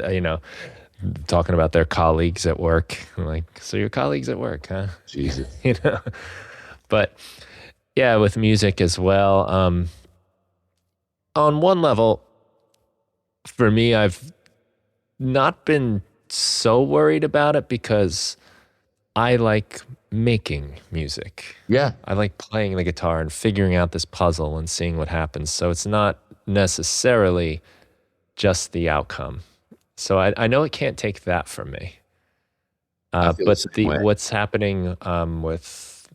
you know, talking about their colleagues at work. I'm like, so your colleagues at work, huh? Jesus. You know, but yeah, with music as well. On one level, for me, I've not been so worried about it because I like making music. Yeah. I like playing the guitar and figuring out this puzzle and seeing what happens. So it's not necessarily just the outcome. So I know it can't take that from me. But what's happening with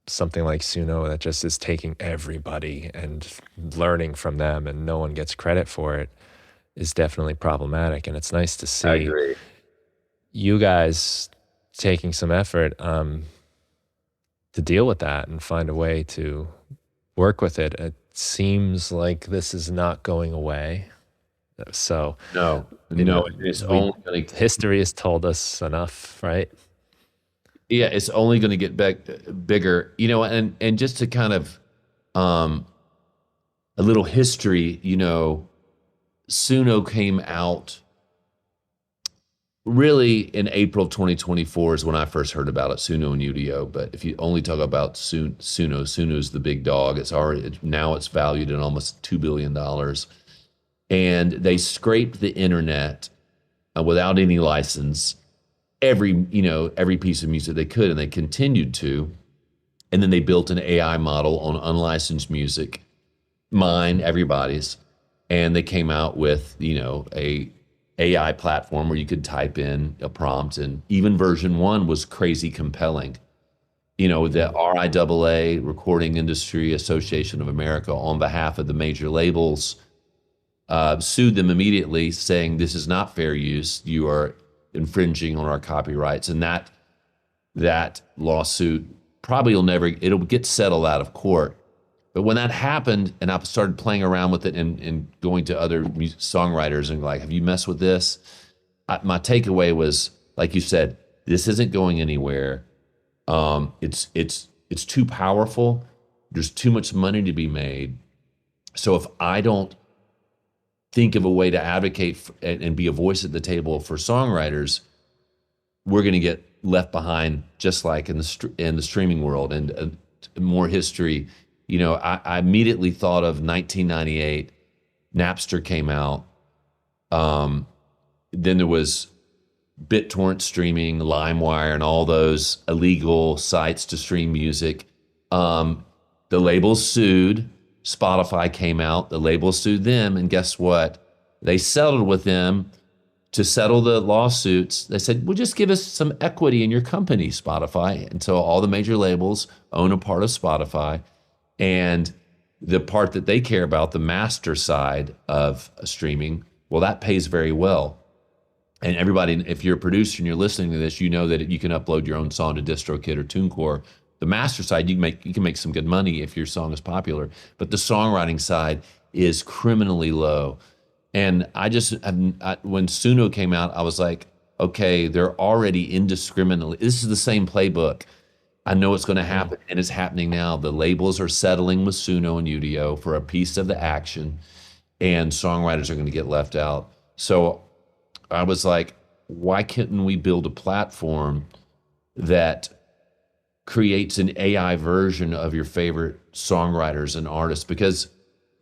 something like Suno that just is taking everybody and learning from them and no one gets credit for it is definitely problematic. And it's nice to see I agree. you guys taking some effort to deal with that and find a way to work with it. It seems like this is not going away. So it's only going to. History has told us enough, right? Yeah, it's only going to get bigger, and just to kind of a little history, Suno came out really in April 2024 is when I first heard about it, Suno and Udio. But if you only talk about Suno's the big dog. Now it's valued at almost $2 billion. And they scraped the internet without any license, every piece of music they could, and they continued to. And then they built an AI model on unlicensed music, mine, everybody's, and they came out with a AI platform where you could type in a prompt, and even version 1 was crazy compelling. The RIAA, Recording Industry Association of America, on behalf of the major labels, sued them immediately, saying this is not fair use. You are infringing on our copyrights, and that lawsuit probably it'll get settled out of court. But when that happened, and I started playing around with it and going to other songwriters and like, have you messed with this? My takeaway was, like you said, this isn't going anywhere. It's too powerful. There's too much money to be made. So if I don't think of a way to advocate and be a voice at the table for songwriters, we're going to get left behind, just like in the streaming world. And more history. I immediately thought of 1998. Napster came out. Then there was BitTorrent streaming, LimeWire, and all those illegal sites to stream music. The labels sued. Spotify came out. The labels sued them, and guess what? They settled with them to settle the lawsuits. They said, well, just give us some equity in your company, Spotify. And so all the major labels own a part of Spotify. And the part that they care about, the master side of streaming, well, that pays very well. And everybody, if you're a producer and you're listening to this, you know that you can upload your own song to DistroKid or TuneCore. The master side, you can make some good money if your song is popular. But the songwriting side is criminally low. And when Suno came out, I was like, okay, they're already indiscriminately. This is the same playbook. I know it's going to happen, and it's happening now. The labels are settling with Suno and Udio for a piece of the action, and songwriters are going to get left out. So I was like, why couldn't we build a platform that creates an AI version of your favorite songwriters and artists? Because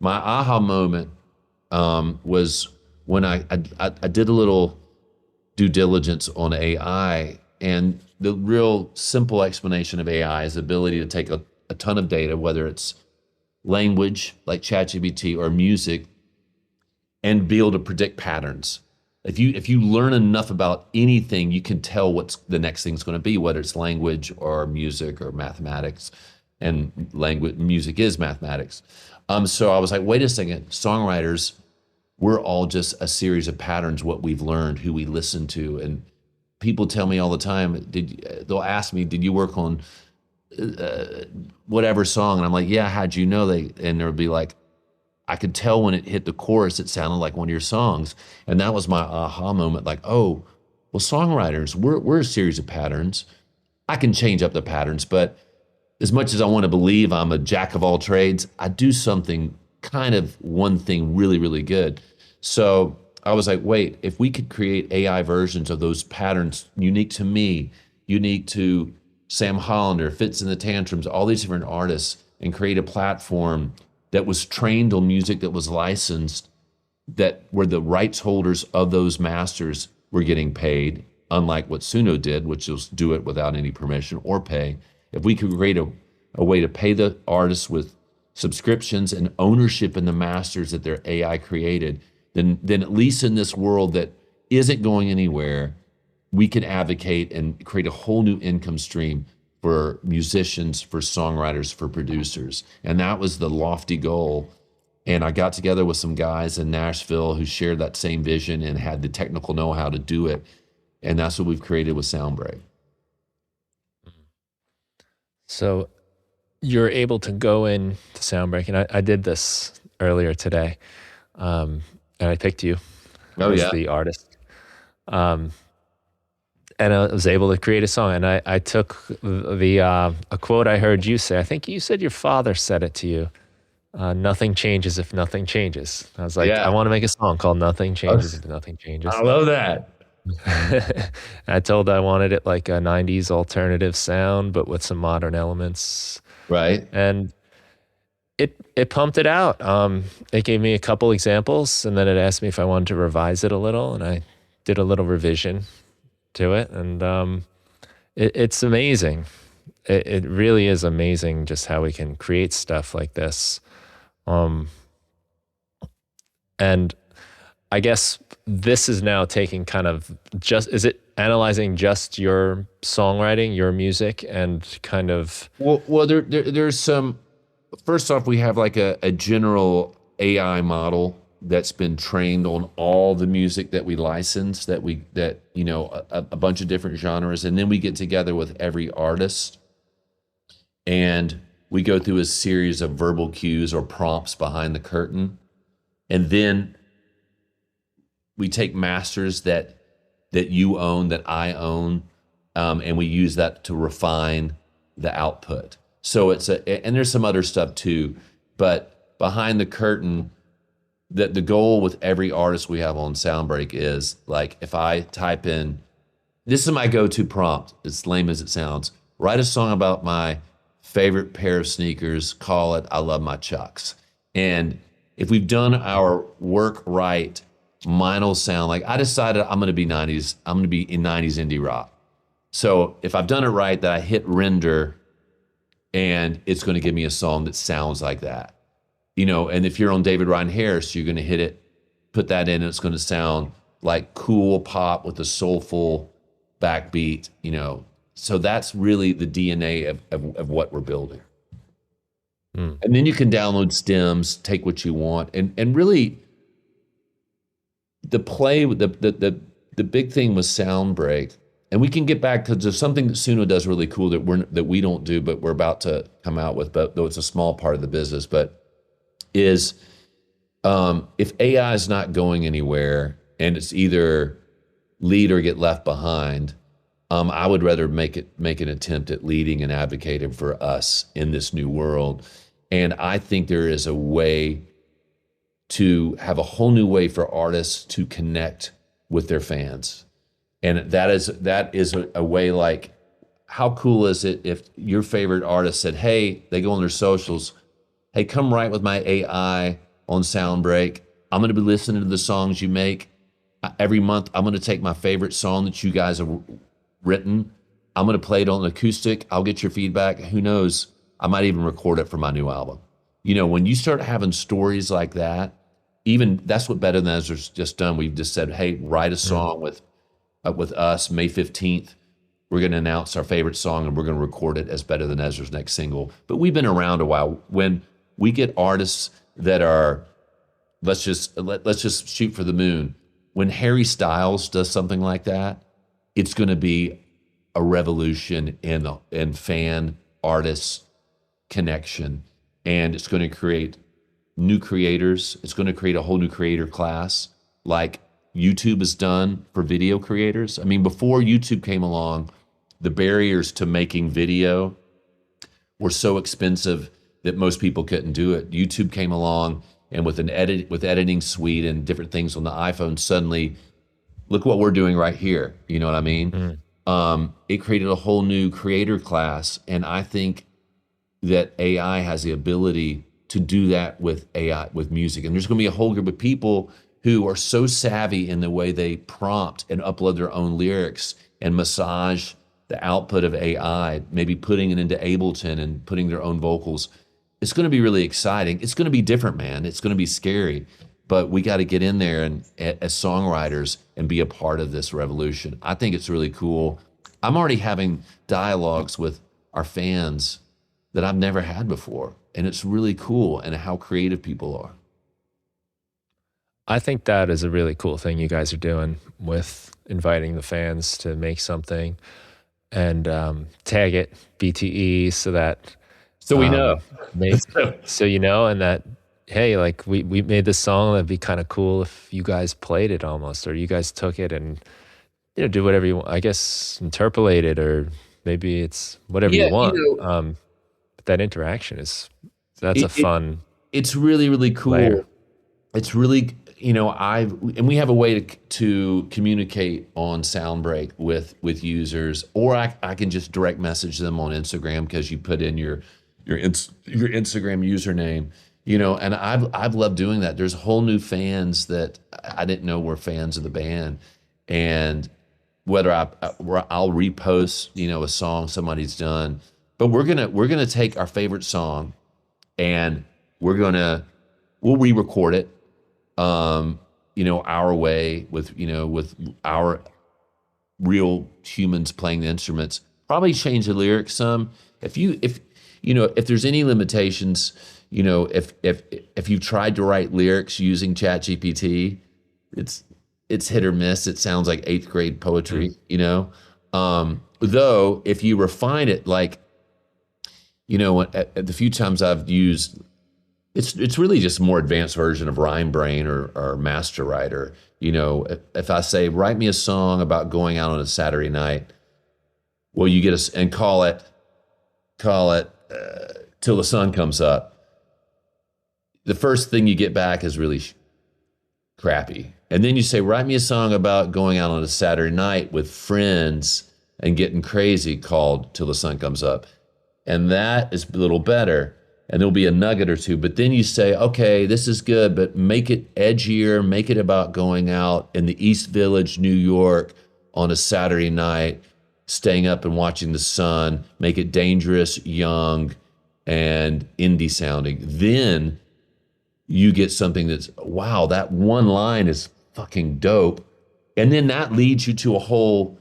my aha moment was when I did a little due diligence on AI, and the real simple explanation of AI is the ability to take a ton of data, whether it's language like ChatGPT or music and be able to predict patterns. If you learn enough about anything, you can tell what's the next thing's going to be, whether it's language or music or mathematics. And music is mathematics. So I was like, wait a second, songwriters, we're all just a series of patterns, what we've learned, who we listen to. And people tell me all the time, they'll ask me, did you work on whatever song? And I'm like, yeah, how'd you know? And they'll be like, I could tell when it hit the chorus, it sounded like one of your songs. And that was my aha moment, like, oh, well, songwriters, we're a series of patterns. I can change up the patterns, but as much as I want to believe I'm a jack of all trades, I do something kind of one thing really, really good. So I was like, wait, if we could create AI versions of those patterns unique to me, unique to Sam Hollander, Fits in the Tantrums, all these different artists, and create a platform that was trained on music that was licensed, that where the rights holders of those masters were getting paid, unlike what Suno did, which was do it without any permission or pay. If we could create a way to pay the artists with subscriptions and ownership in the masters that their AI created, then at least in this world that isn't going anywhere, we can advocate and create a whole new income stream for musicians, for songwriters, for producers. And that was the lofty goal. And I got together with some guys in Nashville who shared that same vision and had the technical know-how to do it. And that's what we've created with Soundbreak. So you're able to go in to Soundbreak, and I did this earlier today, and I picked you as the artist. And I was able to create a song, and I took a quote I heard you say. I think you said your father said it to you. Nothing changes if nothing changes. I was like, I want to make a song called Nothing Changes If Nothing Changes. I love that. I told I wanted it like a 90s alternative sound, but with some modern elements. Right. And it pumped it out. It gave me a couple examples, and then it asked me if I wanted to revise it a little, and I did a little revision to it, and it's amazing. It really is amazing just how we can create stuff like this. And I guess this is now taking kind of is it analyzing just your songwriting, your music, and kind of... Well, there's some, first off, we have like a general AI model that's been trained on all the music that we license, that a bunch of different genres. And then we get together with every artist and we go through a series of verbal cues or prompts behind the curtain. And then we take masters that you own, that I own, and we use that to refine the output. So and there's some other stuff too, but behind the curtain, the goal with every artist we have on Soundbreak is, like, if I type in, this is my go-to prompt, as lame as it sounds, write a song about my favorite pair of sneakers, call it I Love My Chucks. And if we've done our work right, mine will sound like, I decided I'm going to be in 90s indie rock. So if I've done it right, that I hit render, and it's going to give me a song that sounds like that. And if you're on David Ryan Harris, you're going to hit it, put that in, and it's going to sound like cool pop with a soulful backbeat, So that's really the DNA of what we're building. And then you can download stems, take what you want, and really the big thing with Soundbreak, and we can get back to there's something that Suno does really cool that we don't do, but we're about to come out with, but though it's a small part of the business, but is if AI is not going anywhere and it's either lead or get left behind, I would rather make an attempt at leading and advocating for us in this new world. And I think there is a way to have a whole new way for artists to connect with their fans. And that is a way, like, how cool is it if your favorite artist said, hey, they go on their socials, hey, come write with my AI on Soundbreak. I'm going to be listening to the songs you make. Every month, I'm going to take my favorite song that you guys have written. I'm going to play it on acoustic. I'll get your feedback. Who knows? I might even record it for my new album. When you start having stories like that, even that's what Better Than Ezra's just done. We've just said, hey, write a song with us May 15th. We're going to announce our favorite song and we're going to record it as Better Than Ezra's next single. But we've been around a while. When we get artists that are, let's just shoot for the moon. When Harry Styles does something like that, it's going to be a revolution in fan artist connection, and it's going to create new creators. It's going to create a whole new creator class, like YouTube has done for video creators. I mean, before YouTube came along, the barriers to making video were so expensive that most people couldn't do it. YouTube came along, and with editing suite and different things on the iPhone, suddenly, look what we're doing right here. You know what I mean? It created a whole new creator class, and I think that AI has the ability to do that with AI, with music. And there's going to be a whole group of people who are so savvy in the way they prompt and upload their own lyrics and massage the output of AI, maybe putting it into Ableton and putting their own vocals. It's going to be really exciting. It's going to be different, man. It's going to be scary, but we got to get in there and as songwriters and be a part of this revolution. I think it's really cool. I'm already having dialogues with our fans that I've never had before, and it's really cool, and how creative people are. I think that is a really cool thing you guys are doing with inviting the fans to make something and tag it BTE so that we know. So you know, and that, hey, like we made this song, that'd be kind of cool if you guys played it almost, or you guys took it and do whatever you want. I guess interpolate it, or maybe it's whatever you want. But that interaction that's a fun. It's really, really cool. Layer. It's really, and we have a way to communicate on Soundbreak with users, or I can just direct message them on Instagram, because you put in your Instagram username, and I've loved doing that. There's whole new fans that I didn't know were fans of the band, and whether I'll repost, a song somebody's done, but we're gonna take our favorite song and we'll re-record it, our way with our real humans playing the instruments. Probably change the lyrics some. If there's any limitations, if you've tried to write lyrics using ChatGPT, it's hit or miss. It sounds like 8th grade poetry, though if you refine it, like, at the few times I've used, it's really just a more advanced version of Rhyme Brain or Master Writer. If I say, write me a song about going out on a Saturday night, well, you get and call it Till the Sun Comes Up. The first thing you get back is really crappy. And then you say, write me a song about going out on a Saturday night with friends and getting crazy, called Till the Sun Comes Up. And that is a little better. And there'll be a nugget or two. But then you say, okay, this is good, but make it edgier, make it about going out in the East Village, New York on a Saturday night, staying up and watching the sun, make it dangerous, young, and indie sounding. Then you get something that's, wow, that one line is fucking dope. And then that leads you to a whole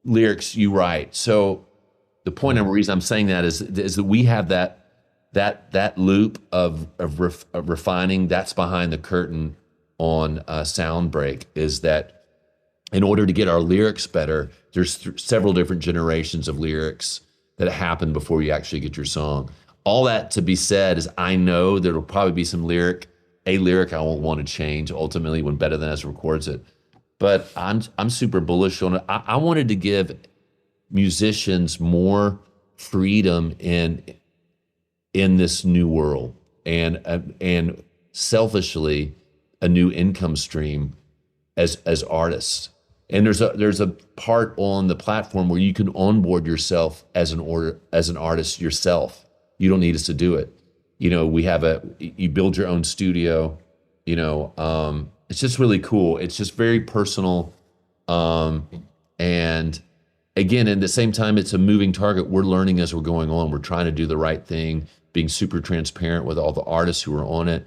lyrics you write. So the point and reason I'm saying that is that we have that loop of refining. That's behind the curtain on Soundbreak, is that in order to get our lyrics better, there's several different generations of lyrics that happen before you actually get your song. All that to be said is, I know there'll probably be a lyric I won't want to change ultimately when Better Than Ezra records it. But I'm super bullish on it. I wanted to give musicians more freedom in this new world, and selfishly a new income stream as artists. And there's a part on the platform where you can onboard yourself as an artist yourself. You don't need us to do it. You build your own studio. It's just really cool. It's just very personal. And again, at the same time, it's a moving target. We're learning as we're going on. We're trying to do the right thing. being super transparent with all the artists who were on it,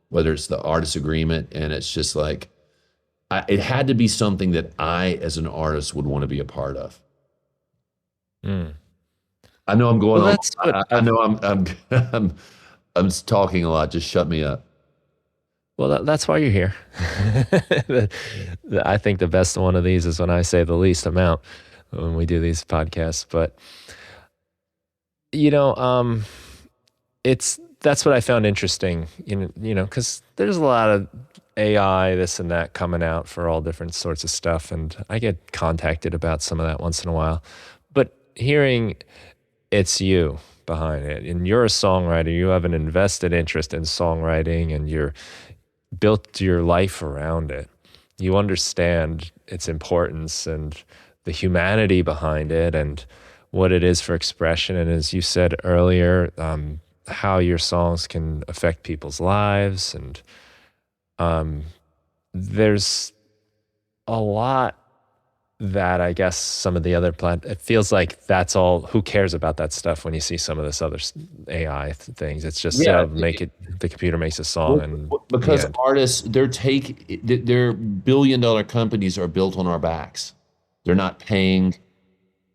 whether it's the artist agreement. And it's just like, it had to be something that I, as an artist, would want to be a part of. I know I'm going Well, on. that's what I know I'm talking a lot. Just shut me up. Well, that's why you're here. I think the best one of these is when I say the least amount when we do these podcasts. But that's what I found interesting. Because there's a lot of AI, this and that coming out for all different sorts of stuff, and I get contacted about some of that once in a while. But hearing it's you behind it, and you're a songwriter, you have an invested interest in songwriting, and you're built your life around it. You understand its importance and the humanity behind it and what it is for expression. And as you said earlier, how your songs can affect people's lives. And there's a lot that I guess some of the other it feels like that's all, who cares about that stuff when you see some of this other AI things. It's just the computer makes a song. And because artists, their billion-dollar companies are built on our backs. They're not paying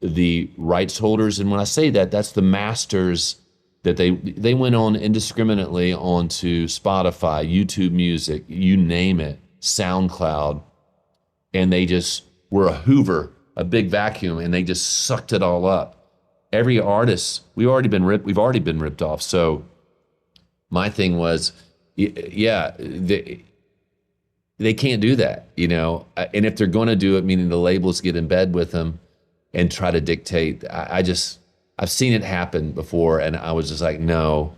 the rights holders. And when I say that, that's the masters that they went on indiscriminately onto Spotify, YouTube Music, you name it, SoundCloud, and they just were a Hoover, a big vacuum, and they just sucked it all up. Every artist, we've already been ripped off. So my thing was, they can't do that, and if they're going to do it, meaning the labels get in bed with them and try to dictate. I've seen it happen before, and I was just like, no,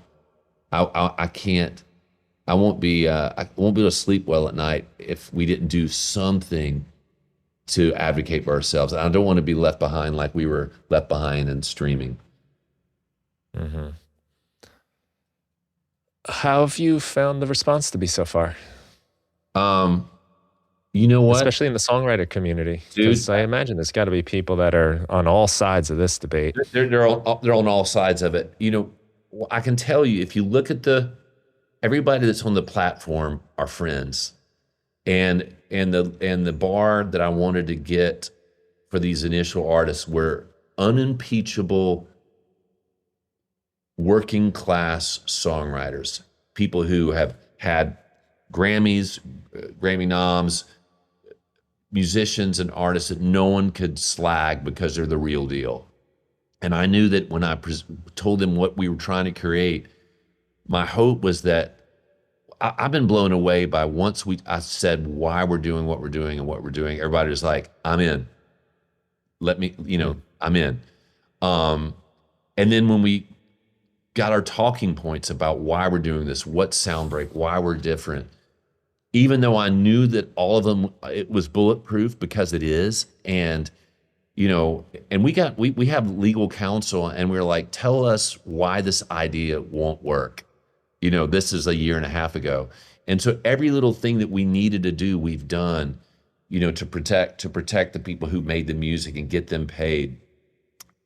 I can't. I won't be able to sleep well at night if we didn't do something to advocate for ourselves. I don't want to be left behind like we were left behind in streaming. Mm-hmm. How have you found the response to be so far? You know what? Especially in the songwriter community, because I imagine there's got to be people that are on all sides of this debate. They're on all sides of it. I can tell you, if you look at everybody that's on the platform are friends, and the bar that I wanted to get for these initial artists were unimpeachable working class songwriters, people who have had Grammys, Grammy noms, musicians and artists that no one could slag because they're the real deal. And I knew that when I told them what we were trying to create, my hope was that I've been blown away by once I said why we're doing what we're doing and what we're doing, everybody was like, I'm in. I'm in. And then when we got our talking points about why we're doing this, what's Soundbreak, why we're different, even though I knew that all of them, it was bulletproof because it is. And, and we have legal counsel, and we were like, tell us why this idea won't work. This is a year and a half ago. And so every little thing that we needed to do, we've done, to protect the people who made the music and get them paid.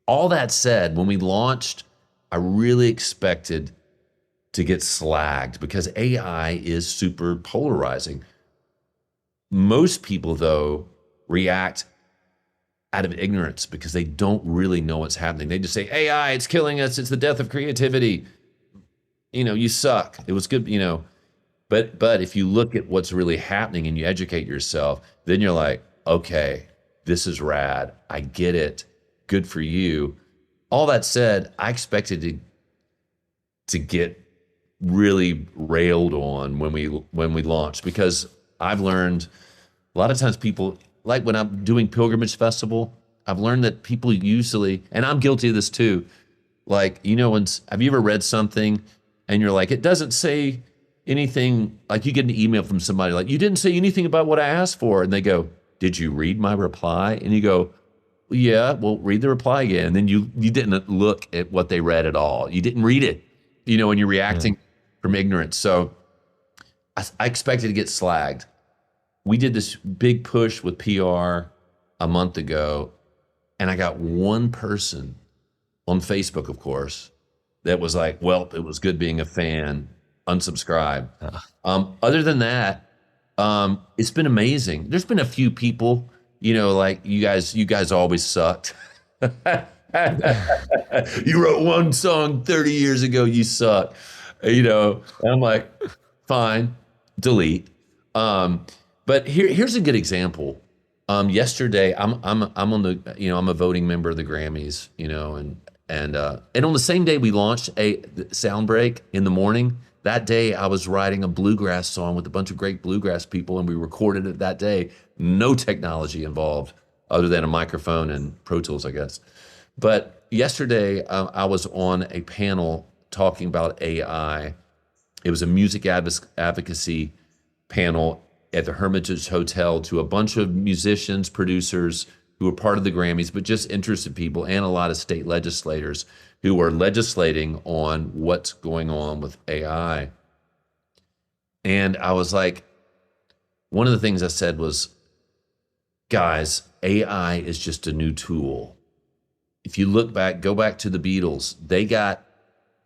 All that said, when we launched, I really expected to get slagged because AI is super polarizing. Most people, though, react out of ignorance because they don't really know what's happening. They just say, AI, it's killing us. It's the death of creativity. You suck. It was good, But if you look at what's really happening and you educate yourself, then you're like, okay, this is rad. I get it. Good for you. All that said, I expected to get really railed on when we launched, because I've learned a lot of times people, like when I'm doing Pilgrimage Festival, I've learned that people usually, and I'm guilty of this too, like, have you ever read something and you're like, it doesn't say anything, like you get an email from somebody like, you didn't say anything about what I asked for, and they go, did you read my reply? And you go, yeah, well, read the reply again. And then you didn't look at what they read at all. You didn't read it, and you're reacting from ignorance. So I expected to get slagged. We did this big push with PR a month ago, and I got one person on Facebook, of course, that was like, well, it was good being a fan, unsubscribe. Uh, Other than that, it's been amazing. There's been a few people, like you guys always sucked. You wrote one song 30 years ago, you suck. And I'm like, fine, delete. But here's a good example. Yesterday, I'm on the, I'm a voting member of the Grammys, and on the same day we launched a Soundbreak in the morning. That day, I was writing a bluegrass song with a bunch of great bluegrass people, and we recorded it that day. No technology involved, other than a microphone and Pro Tools, I guess. But yesterday, I was on a panel talking about AI. It was a music advocacy panel at the Hermitage Hotel to a bunch of musicians, producers who were part of the Grammys, but just interested people, and a lot of state legislators who were legislating on what's going on with AI. And I was like, one of the things I said was, guys, AI is just a new tool. If you look back, go back to the Beatles, they got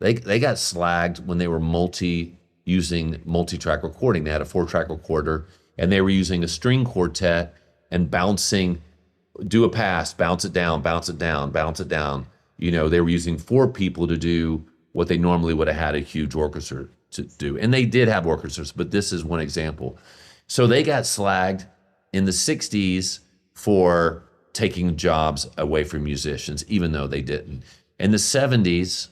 slagged when they were using multi-track recording. They had a 4-track recorder, and they were using a string quartet and do a pass, bounce it down, bounce it down, bounce it down. They were using 4 people to do what they normally would have had a huge orchestra to do. And they did have orchestras, but this is one example. So they got slagged in the 60s for taking jobs away from musicians, even though they didn't. In the 70s,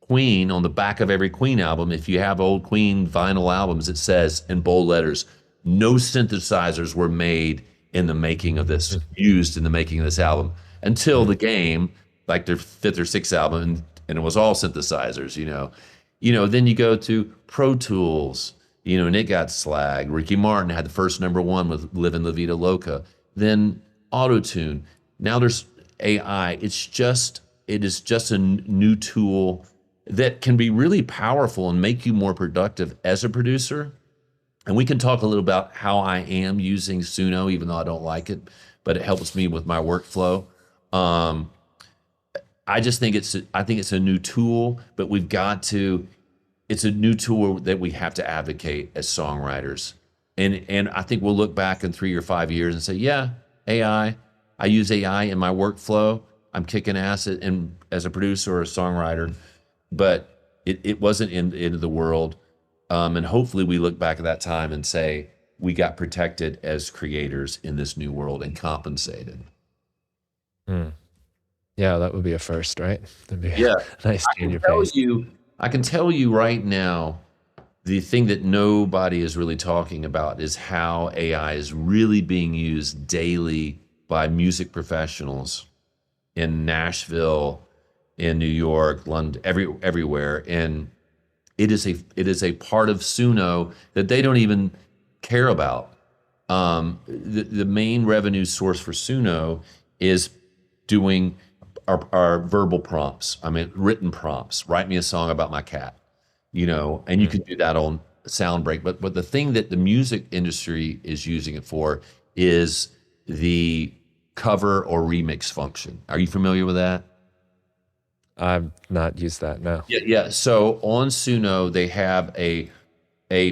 Queen, on the back of every Queen album, if you have old Queen vinyl albums, it says in bold letters, no synthesizers were made in the making of this, used in the making of this album, until The Game, like their 5th or 6th album, and it was all synthesizers, Then you go to Pro Tools, and it got slagged. Ricky Martin had the first #1 with Livin' La Vida Loca. Then Auto-Tune. Now there's AI. It is just a new tool that can be really powerful and make you more productive as a producer. And we can talk a little about how I am using Suno, even though I don't like it, but it helps me with my workflow. I think it's a new tool, but it's a new tool that we have to advocate as songwriters. And I think we'll look back in 3 or 5 years and say, yeah, AI, I use AI in my workflow. I'm kicking ass as a producer or a songwriter, but it wasn't in the end of the world. And hopefully we look back at that time and say, we got protected as creators in this new world and compensated. Yeah, that would be a first, right? That'd be Yeah. a nice change of pace. I can tell you right now, the thing that nobody is really talking about is how AI is really being used daily by music professionals in Nashville, in New York, London, everywhere. And it is a part of Suno that they don't even care about. The main revenue source for Suno is doing our verbal prompts. Written prompts. Write me a song about my cat, and you can do that on Soundbreak. But the thing that the music industry is using it for is the cover or remix function. Are you familiar with that? I've not used that, no. Yeah. So on Suno, they have a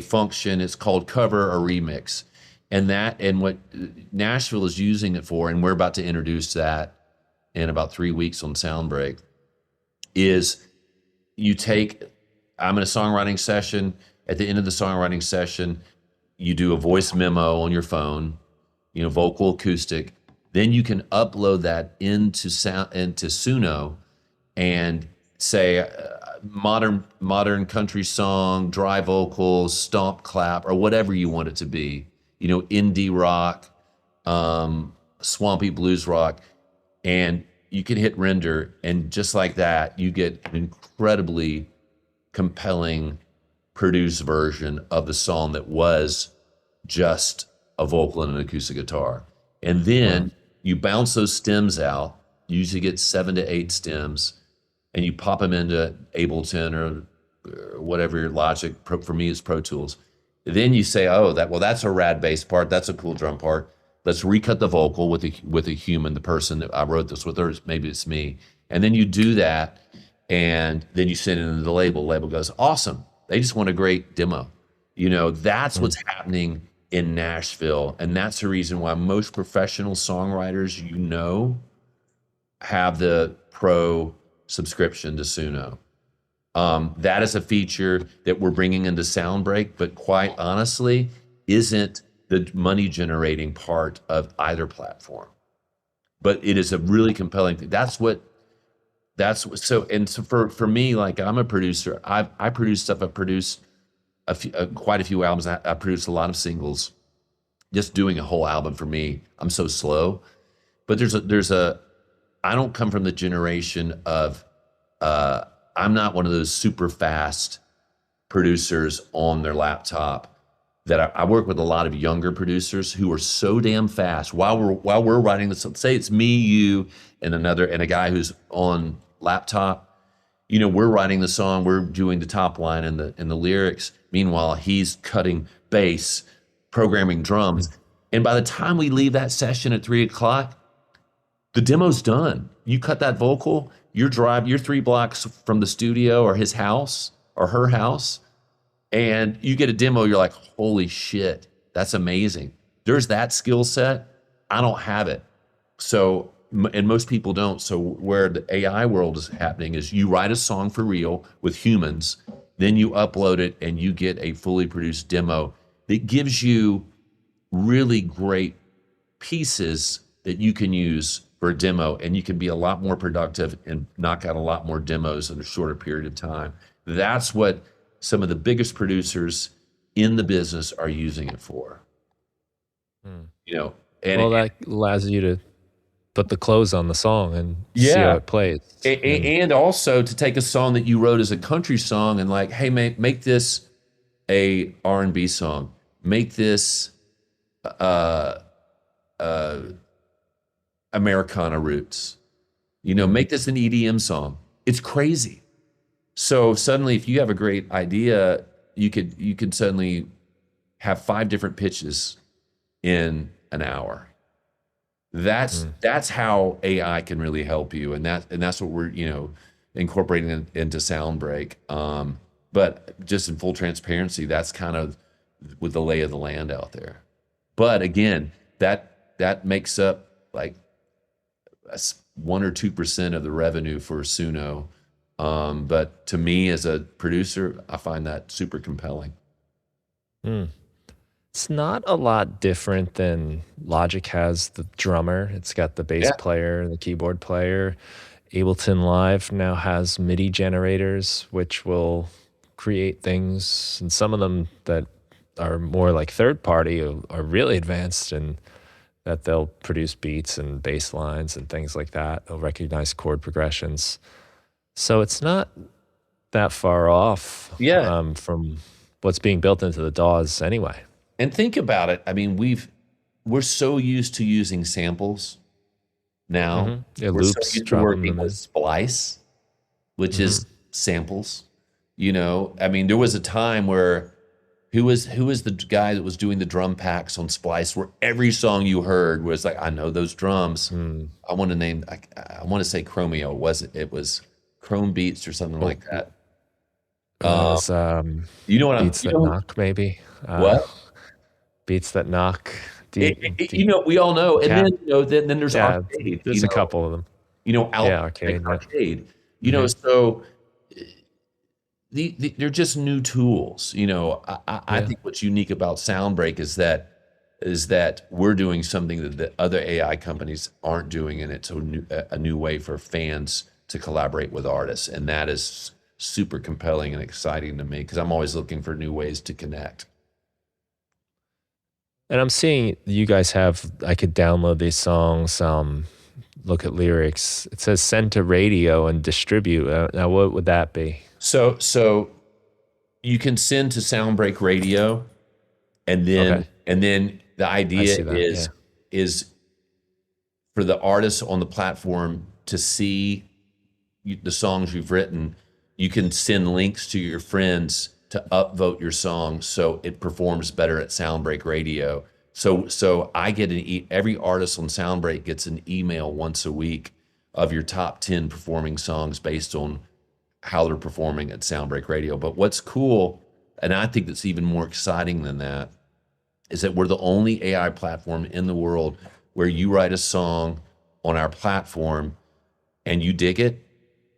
function. It's called cover or remix, and what Nashville is using it for, and we're about to introduce that in about 3 weeks on Soundbreak, is I'm in a songwriting session. At the end of the songwriting session, you do a voice memo on your phone, vocal acoustic. Then you can upload that into Suno and say modern country song, dry vocals, stomp clap, or whatever you want it to be. Indie rock, swampy blues rock, and you can hit render, and just like that, you get an incredibly compelling produced version of the song that was just a vocal and an acoustic guitar. And then you bounce those stems out. You usually get 7 to 8 stems, and you pop them into Ableton or whatever your Logic. For me, it's Pro Tools. Then you say, that's a rad bass part. That's a cool drum part. Let's recut the vocal with a human, the person that I wrote this with, or maybe it's me. And then you do that, And then you send it to the label. Label goes, awesome. They just want a great demo. That's what's happening in Nashville. And that's the reason why most professional songwriters, have the pro subscription to Suno. That is a feature that we're bringing into Soundbreak, but quite honestly, isn't the money generating part of either platform. But it is a really compelling thing. So for me, like, I'm a producer. I produce stuff. I produce quite a few albums. I produce a lot of singles. Just doing a whole album for me, I'm so slow. But I don't come from the generation of, I'm not one of those super fast producers on their laptop. That I work with a lot of younger producers who are so damn fast while we're writing this. Say it's me, you, and a guy who's on laptop. We're writing the song, we're doing the top line and the lyrics. Meanwhile, he's cutting bass, programming drums, and by the time we leave that session at 3:00, the demo's done. You cut that vocal, you're 3 blocks from the studio or his house or her house, and you get a demo. You're like, holy shit, that's amazing. There's that skill set. I don't have it. So, and most people don't. So where the AI world is happening is you write a song for real with humans, then you upload it and you get a fully produced demo that gives you really great pieces that you can use for a demo, and you can be a lot more productive and knock out a lot more demos in a shorter period of time. That's what some of the biggest producers in the business are using it for. And that allows you to put the clothes on the song and see how it plays. And also to take a song that you wrote as a country song and like, hey, make this a R&B song. Make this Americana roots. Make this an EDM song. It's crazy. So suddenly, if you have a great idea, you could suddenly have 5 different pitches in an hour. That's how AI can really help you, and that's what we're incorporating into Soundbreak. But just in full transparency, that's kind of with the lay of the land out there. But again, that makes up like 1 or 2% of the revenue for Suno. But to me, as a producer, I find that super compelling. It's not a lot different than Logic has the drummer. It's got the bass player, the keyboard player. Ableton Live now has MIDI generators, which will create things, and some of them that are more like third party are really advanced, and that they'll produce beats and bass lines and things like that. They'll recognize chord progressions. So it's not that far off from what's being built into the DAWs anyway. And think about it. I mean, we're so used to using samples now. Yeah, we're loops, so used to working with Splice, which is samples. I mean, there was a time where who was the guy that was doing the drum packs on Splice, where every song you heard was like, I know those drums. I want to say Chromeo. It was Chrome Beats or something like that. You know what Beats That Knock, maybe. What? Beats That Knock. We all know. And then there's Arcade. There's a couple of them. Arcade. Arcade. So they're just new tools. I think what's unique about Soundbreak is that we're doing something that the other AI companies aren't doing, and it's a new way for fans to collaborate with artists, and that is super compelling and exciting to me because I'm always looking for new ways to connect. And I'm seeing you guys I could download these songs, look at lyrics. It says send to radio and distribute. Now, what would that be? So you can send to Soundbreak Radio, and then the idea is for the artists on the platform to see the songs you've written. You can send links to your friends to upvote your song so it performs better at Soundbreak Radio. So I get every artist on Soundbreak gets an email once a week of your top 10 performing songs based on how they're performing at Soundbreak Radio. But what's cool, and I think that's even more exciting than that, is that we're the only AI platform in the world where you write a song on our platform and you dig it,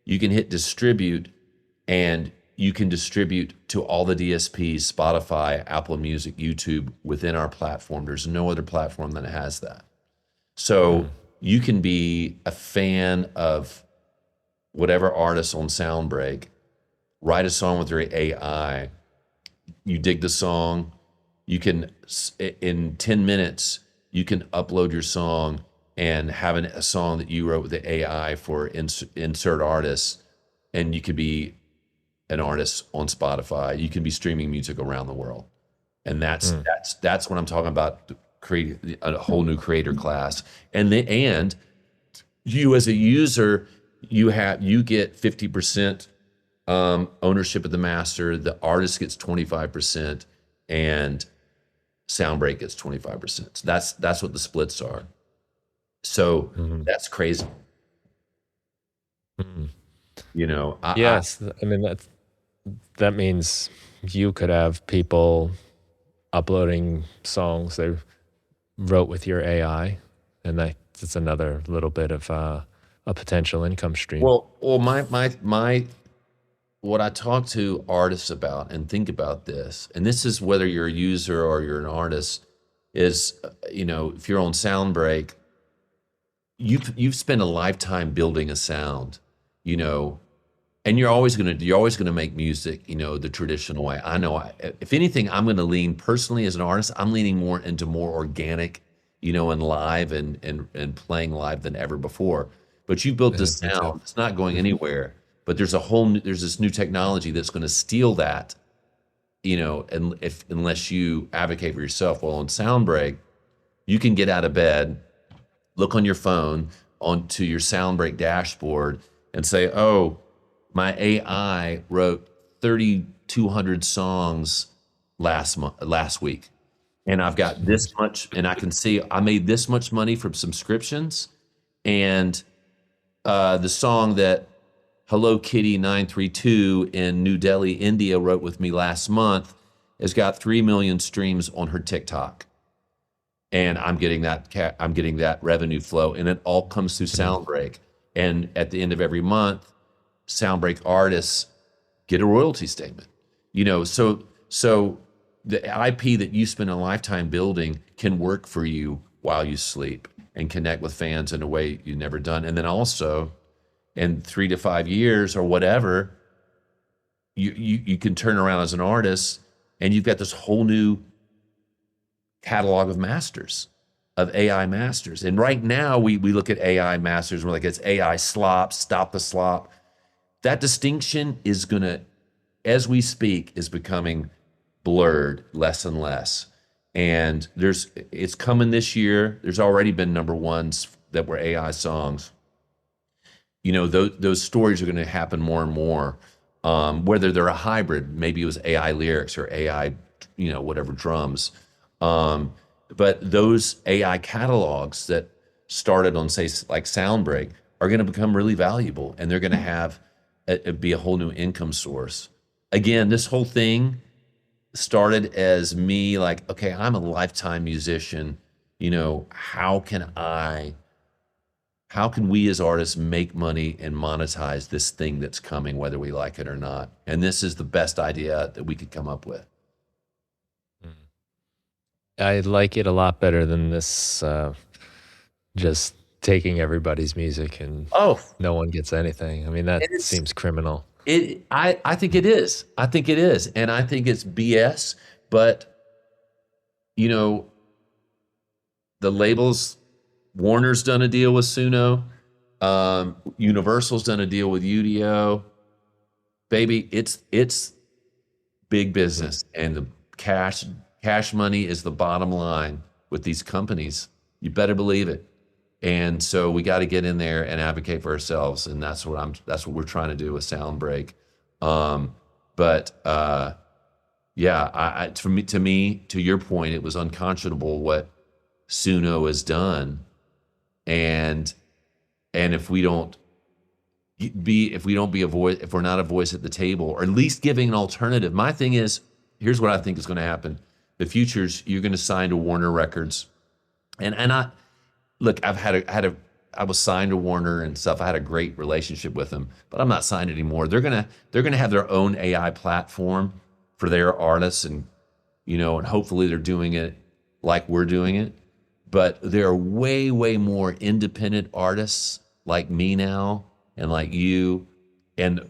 you can hit distribute, and you can distribute to all the DSPs, Spotify, Apple Music, YouTube within our platform. There's no other platform that has that. So you can be a fan of whatever artist on Soundbreak, write a song with your AI, you dig the song, you can, in 10 minutes, you can upload your song and have a song that you wrote with the AI for insert artists, and you could be an artist on Spotify. You can be streaming music around the world. And that's what I'm talking about, create a whole new creator class. And you as a user, you get 50% ownership of the master, the artist gets 25%, and Soundbreak gets 25%. So that's what the splits are. So that's crazy. You know, Yes, I mean that means you could have people uploading songs they wrote with your AI, and that's another little bit of a potential income stream. Well, my what I talk to artists about and think about this, and this is whether you're a user or you're an artist, is if you're on Soundbreak, you've spent a lifetime building a sound, and you're always gonna make music, the traditional way. I know. If anything, I'm gonna lean personally as an artist. I'm leaning more into more organic, and live and playing live than ever before. But you built this sound; it's not going anywhere. But there's this new technology that's going to steal that, and unless you advocate for yourself. Well, on Soundbreak, you can get out of bed, look on your phone onto your Soundbreak dashboard, and say, "Oh, my AI wrote 3,200 songs last week, and I've got this much, and I can see I made this much money from subscriptions, and the song that Hello Kitty 932 in New Delhi, India wrote with me last month has got 3 million streams on her TikTok." And I'm getting that revenue flow, and it all comes through Soundbreak. And at the end of every month, Soundbreak artists get a royalty statement. So the IP that you spend a lifetime building can work for you while you sleep and connect with fans in a way you've never done. And then also, in 3 to 5 years or whatever, you can turn around as an artist and you've got this whole new catalog of masters, of AI masters. And right now we look at AI masters, we're like, it's AI slop, stop the slop. That distinction is gonna, as we speak, is becoming blurred less and less. And it's coming this year. There's already been number ones that were AI songs. Those stories are going to happen more and more, whether they're a hybrid, maybe it was AI lyrics or AI, whatever drums. But those AI catalogs that started on, say, like Soundbreak are going to become really valuable, and they're going to have be a whole new income source. Again, this whole thing started as me like, okay, I'm a lifetime musician. How can we as artists make money and monetize this thing that's coming, whether we like it or not? And this is the best idea that we could come up with. I like it a lot better than this just taking everybody's music and no one gets anything. I mean, that seems criminal. I think it is. I think it is. And I think it's BS. But, the labels, Warner's done a deal with Suno. Universal's done a deal with UDO. Baby, it's big business, and the cash money is the bottom line with these companies. You better believe it. And so we got to get in there and advocate for ourselves, and that's what we're trying to do with Soundbreak. To your point, it was unconscionable what Suno has done. And if we don't, be if we don't be a voice, if we're not a voice at the table, or at least giving an alternative. My thing is, here's what I think is going to happen. The future's you're going to sign to Warner Records, and I look, I was signed to Warner and stuff. I had a great relationship with them, but I'm not signed anymore. They're gonna have their own AI platform for their artists, and and hopefully they're doing it like we're doing it. But there are way, way more independent artists like me now, and like you, and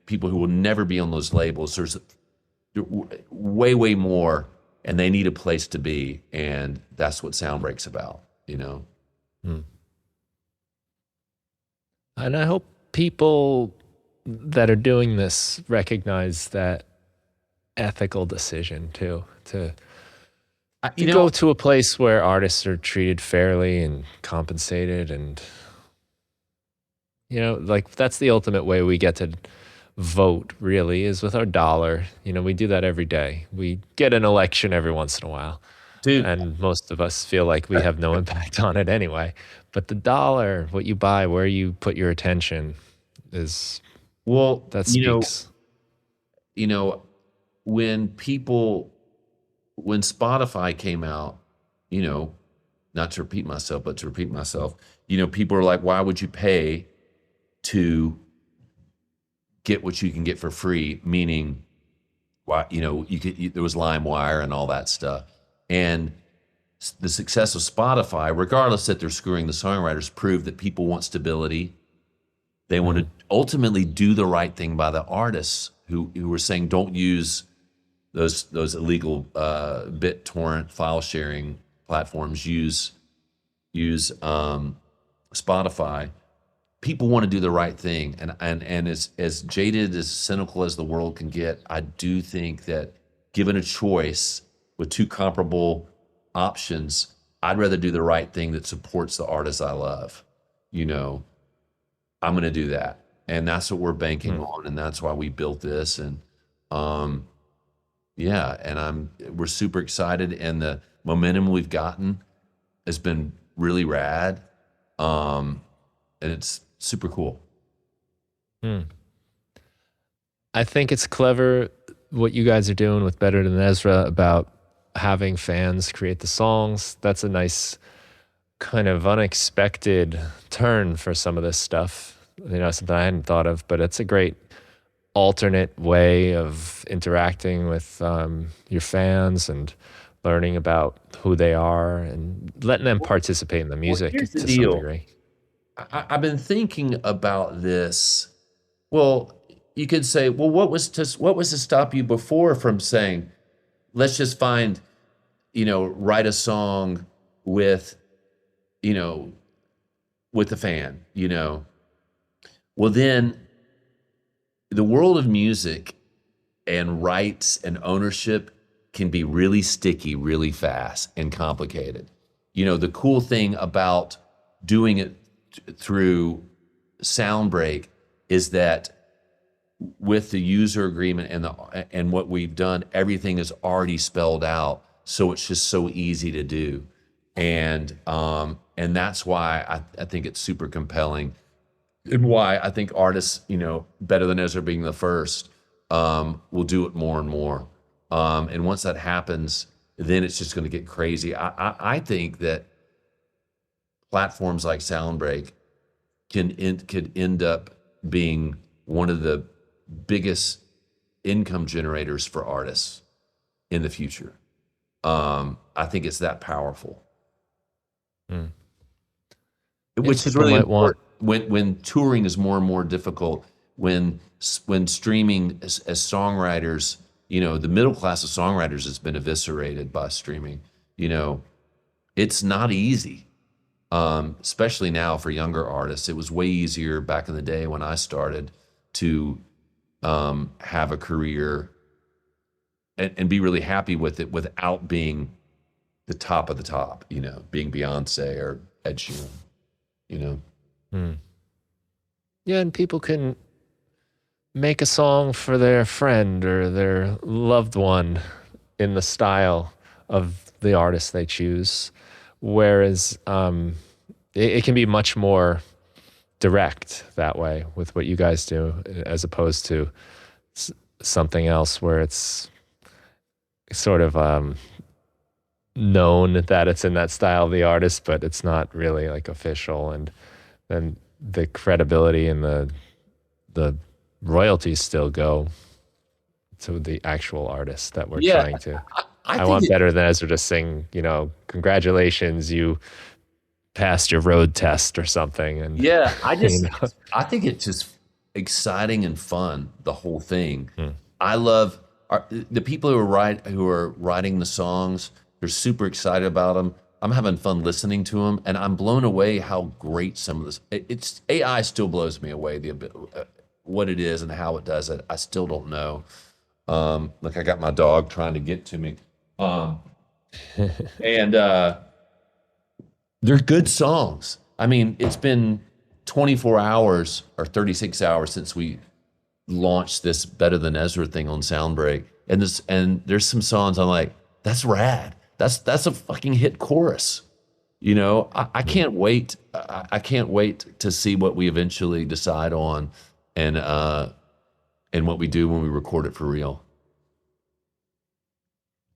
people who will never be on those labels. There's way, way more, and they need a place to be, and that's what Soundbreak's about. Hmm. And I hope people that are doing this recognize that ethical decision too, to go to a place where artists are treated fairly and compensated, and like that's the ultimate way we get to vote, really, is with our dollar. We do that every day. We get an election every once in a while, Dude, and most of us feel like we have no impact on it anyway. But the dollar, what you buy, where you put your attention, is that speaks. When Spotify came out, not to repeat myself, but to repeat myself, people are like, why would you pay to get what you can get for free? Meaning, why, there was LimeWire and all that stuff. And the success of Spotify, regardless that they're screwing the songwriters, proved that people want stability. They want to ultimately do the right thing by the artists who were saying don't use those illegal BitTorrent file sharing platforms. Use Spotify. People want to do the right thing, and as jaded, as cynical as the world can get, I do think that given a choice with two comparable options, I'd rather do the right thing that supports the artists I love. I'm going to do that, and that's what we're banking on, and that's why we built this. And we're super excited, and the momentum we've gotten has been really rad, and it's super cool. I think it's clever what you guys are doing with Better Than Ezra about having fans create the songs. That's a nice kind of unexpected turn for some of this stuff. Something I hadn't thought of, but it's a great alternate way of interacting with your fans and learning about who they are and letting them participate in the music here's the to deal. some degree. I've been thinking about this. Well, you could say, well, what was to stop you before from saying, let's just write a song with the fan, Well, then the world of music and rights and ownership can be really sticky, really fast and complicated. The cool thing about doing it through Soundbreak is that with the user agreement and what we've done, everything is already spelled out, so it's just so easy to do, and that's why I think it's super compelling, and why I think artists, Better Than Ezra being the first, will do it more and more, and once that happens, then it's just going to get crazy. I think that platforms like Soundbreak could end up being one of the biggest income generators for artists in the future. I think it's that powerful, which is really important when touring is more and more difficult. When streaming as songwriters, the middle class of songwriters has been eviscerated by streaming. It's not easy, especially now for younger artists. It was way easier back in the day when I started to have a career and be really happy with it without being the top of the top, being Beyonce or Ed Sheeran, Yeah, and people can make a song for their friend or their loved one in the style of the artist they choose, whereas it can be much more direct that way with what you guys do, as opposed to something else where it's sort of known that it's in that style of the artist, but it's not really like official. And then the credibility and the royalties still go to the actual artist that we're trying to. I want Better Than Ezra to sing, congratulations, you passed your road test or something. And I think it's just exciting and fun, the whole thing. I love the people who are writing the songs. They're super excited about them. I'm having fun listening to them, and I'm blown away how great some of this. AI still blows me away. What it is and how it does it, I still don't know. Like I got my dog trying to get to me, and they're good songs. I mean, it's been 24 hours or 36 hours since we launched this Better Than Ezra thing on Soundbreak, and there's some songs I'm like, that's rad. That's a fucking hit chorus. I can't wait. I can't wait to see what we eventually decide on, and what we do when we record it for real.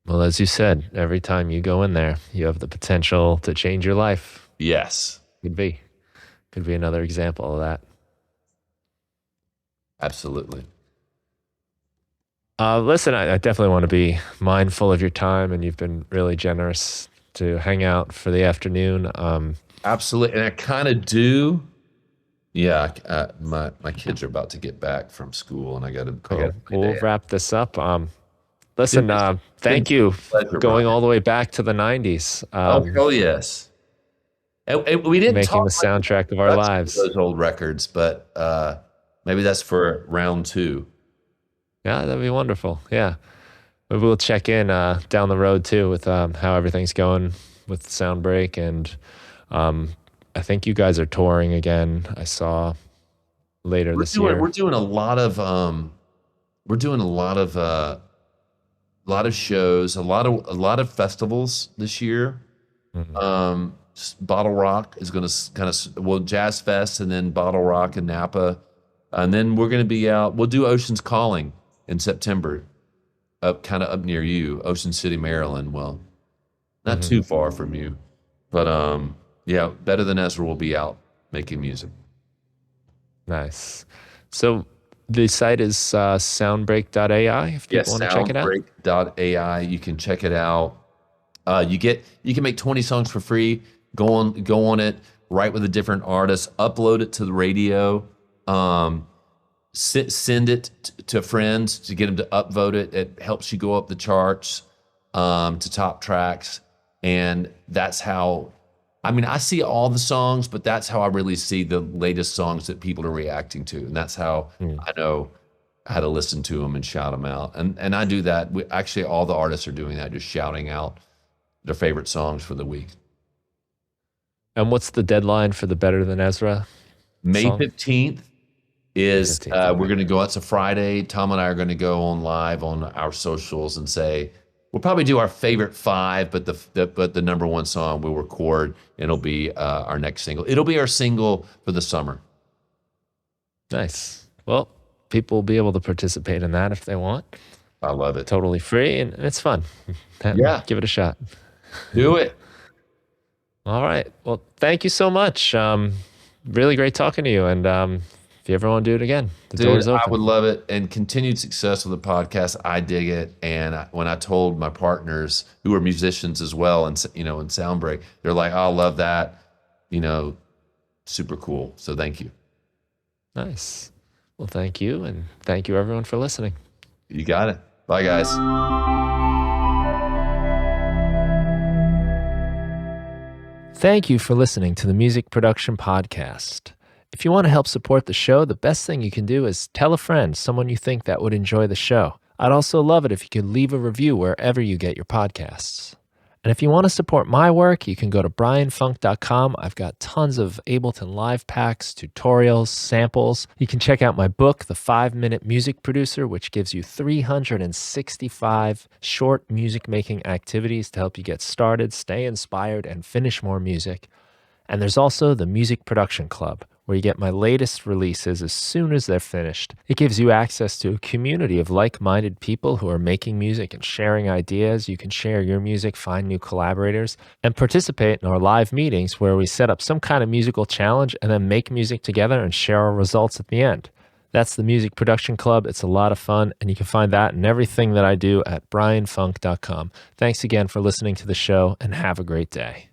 Well, as you said, every time you go in there, you have the potential to change your life. Yes. Could be another example of that. Absolutely. Listen, I definitely want to be mindful of your time, and you've been really generous to hang out for the afternoon. Absolutely, and I kind of do. Yeah, my kids are about to get back from school, and I got to. We'll wrap this up. Listen, thank you for going all the way back to the 90s. Hell yes. And we didn't making the soundtrack of our lives. Those old records, but maybe that's for round 2. Yeah, that'd be wonderful. Yeah, maybe we'll check in down the road too with how everything's going with Soundbreak, and I think you guys are touring again. I saw later this year. We're doing a lot of shows, a lot of festivals this year. Mm-hmm. Bottle Rock is going to Jazz Fest, and then Bottle Rock in Napa, and then we're going to be out. We'll do Ocean's Calling in September, up near you, Ocean City, Maryland. Well, not too far from you, but yeah, Better Than Ezra will be out making music. Nice. So the site is soundbreak.ai if people want to check it out. Soundbreak.ai. You can check it out. You can make 20 songs for free. Go on it, write with a different artist, upload it to the radio, send it to friends to get them to upvote it. It helps you go up the charts to top tracks, and that's how. I mean, I see all the songs, but that's how I really see the latest songs that people are reacting to, and that's how I know how to listen to them and shout them out. And I do that. Actually, all the artists are doing that, just shouting out their favorite songs for the week. And what's the deadline for the Better Than Ezra May song? 15th is we're going to go. It's a Friday. Tom and I are going to go on live on our socials and say we'll probably do our favorite 5, but the number 1 song we'll record, and it'll be our next single. It'll be our single for the summer. Nice. Well, people will be able to participate in that if they want. I love it. Totally free, and it's fun. Yeah, give it a shot. Do it. All right. Well, thank you so much. Really great talking to you. And if you ever want to do it again, the door's open. I would love it. And continued success with the podcast. I dig it. And when I told my partners, who are musicians as well, and in Soundbreak, they're like, "Oh, I love that." Super cool. So thank you. Nice. Well, thank you, and thank you everyone for listening. You got it. Bye, guys. Thank you for listening to the Music Production Podcast. If you want to help support the show, the best thing you can do is tell a friend, someone you think that would enjoy the show. I'd also love it if you could leave a review wherever you get your podcasts. And if you want to support my work, you can go to brianfunk.com. I've got tons of Ableton Live packs, tutorials, samples. You can check out my book, The 5-Minute Music Producer, which gives you 365 short music-making activities to help you get started, stay inspired, and finish more music. And there's also the Music Production Club, where you get my latest releases as soon as they're finished. It gives you access to a community of like-minded people who are making music and sharing ideas. You can share your music, find new collaborators, and participate in our live meetings where we set up some kind of musical challenge and then make music together and share our results at the end. That's the Music Production Club. It's a lot of fun, and you can find that and everything that I do at brianfunk.com. Thanks again for listening to the show, and have a great day.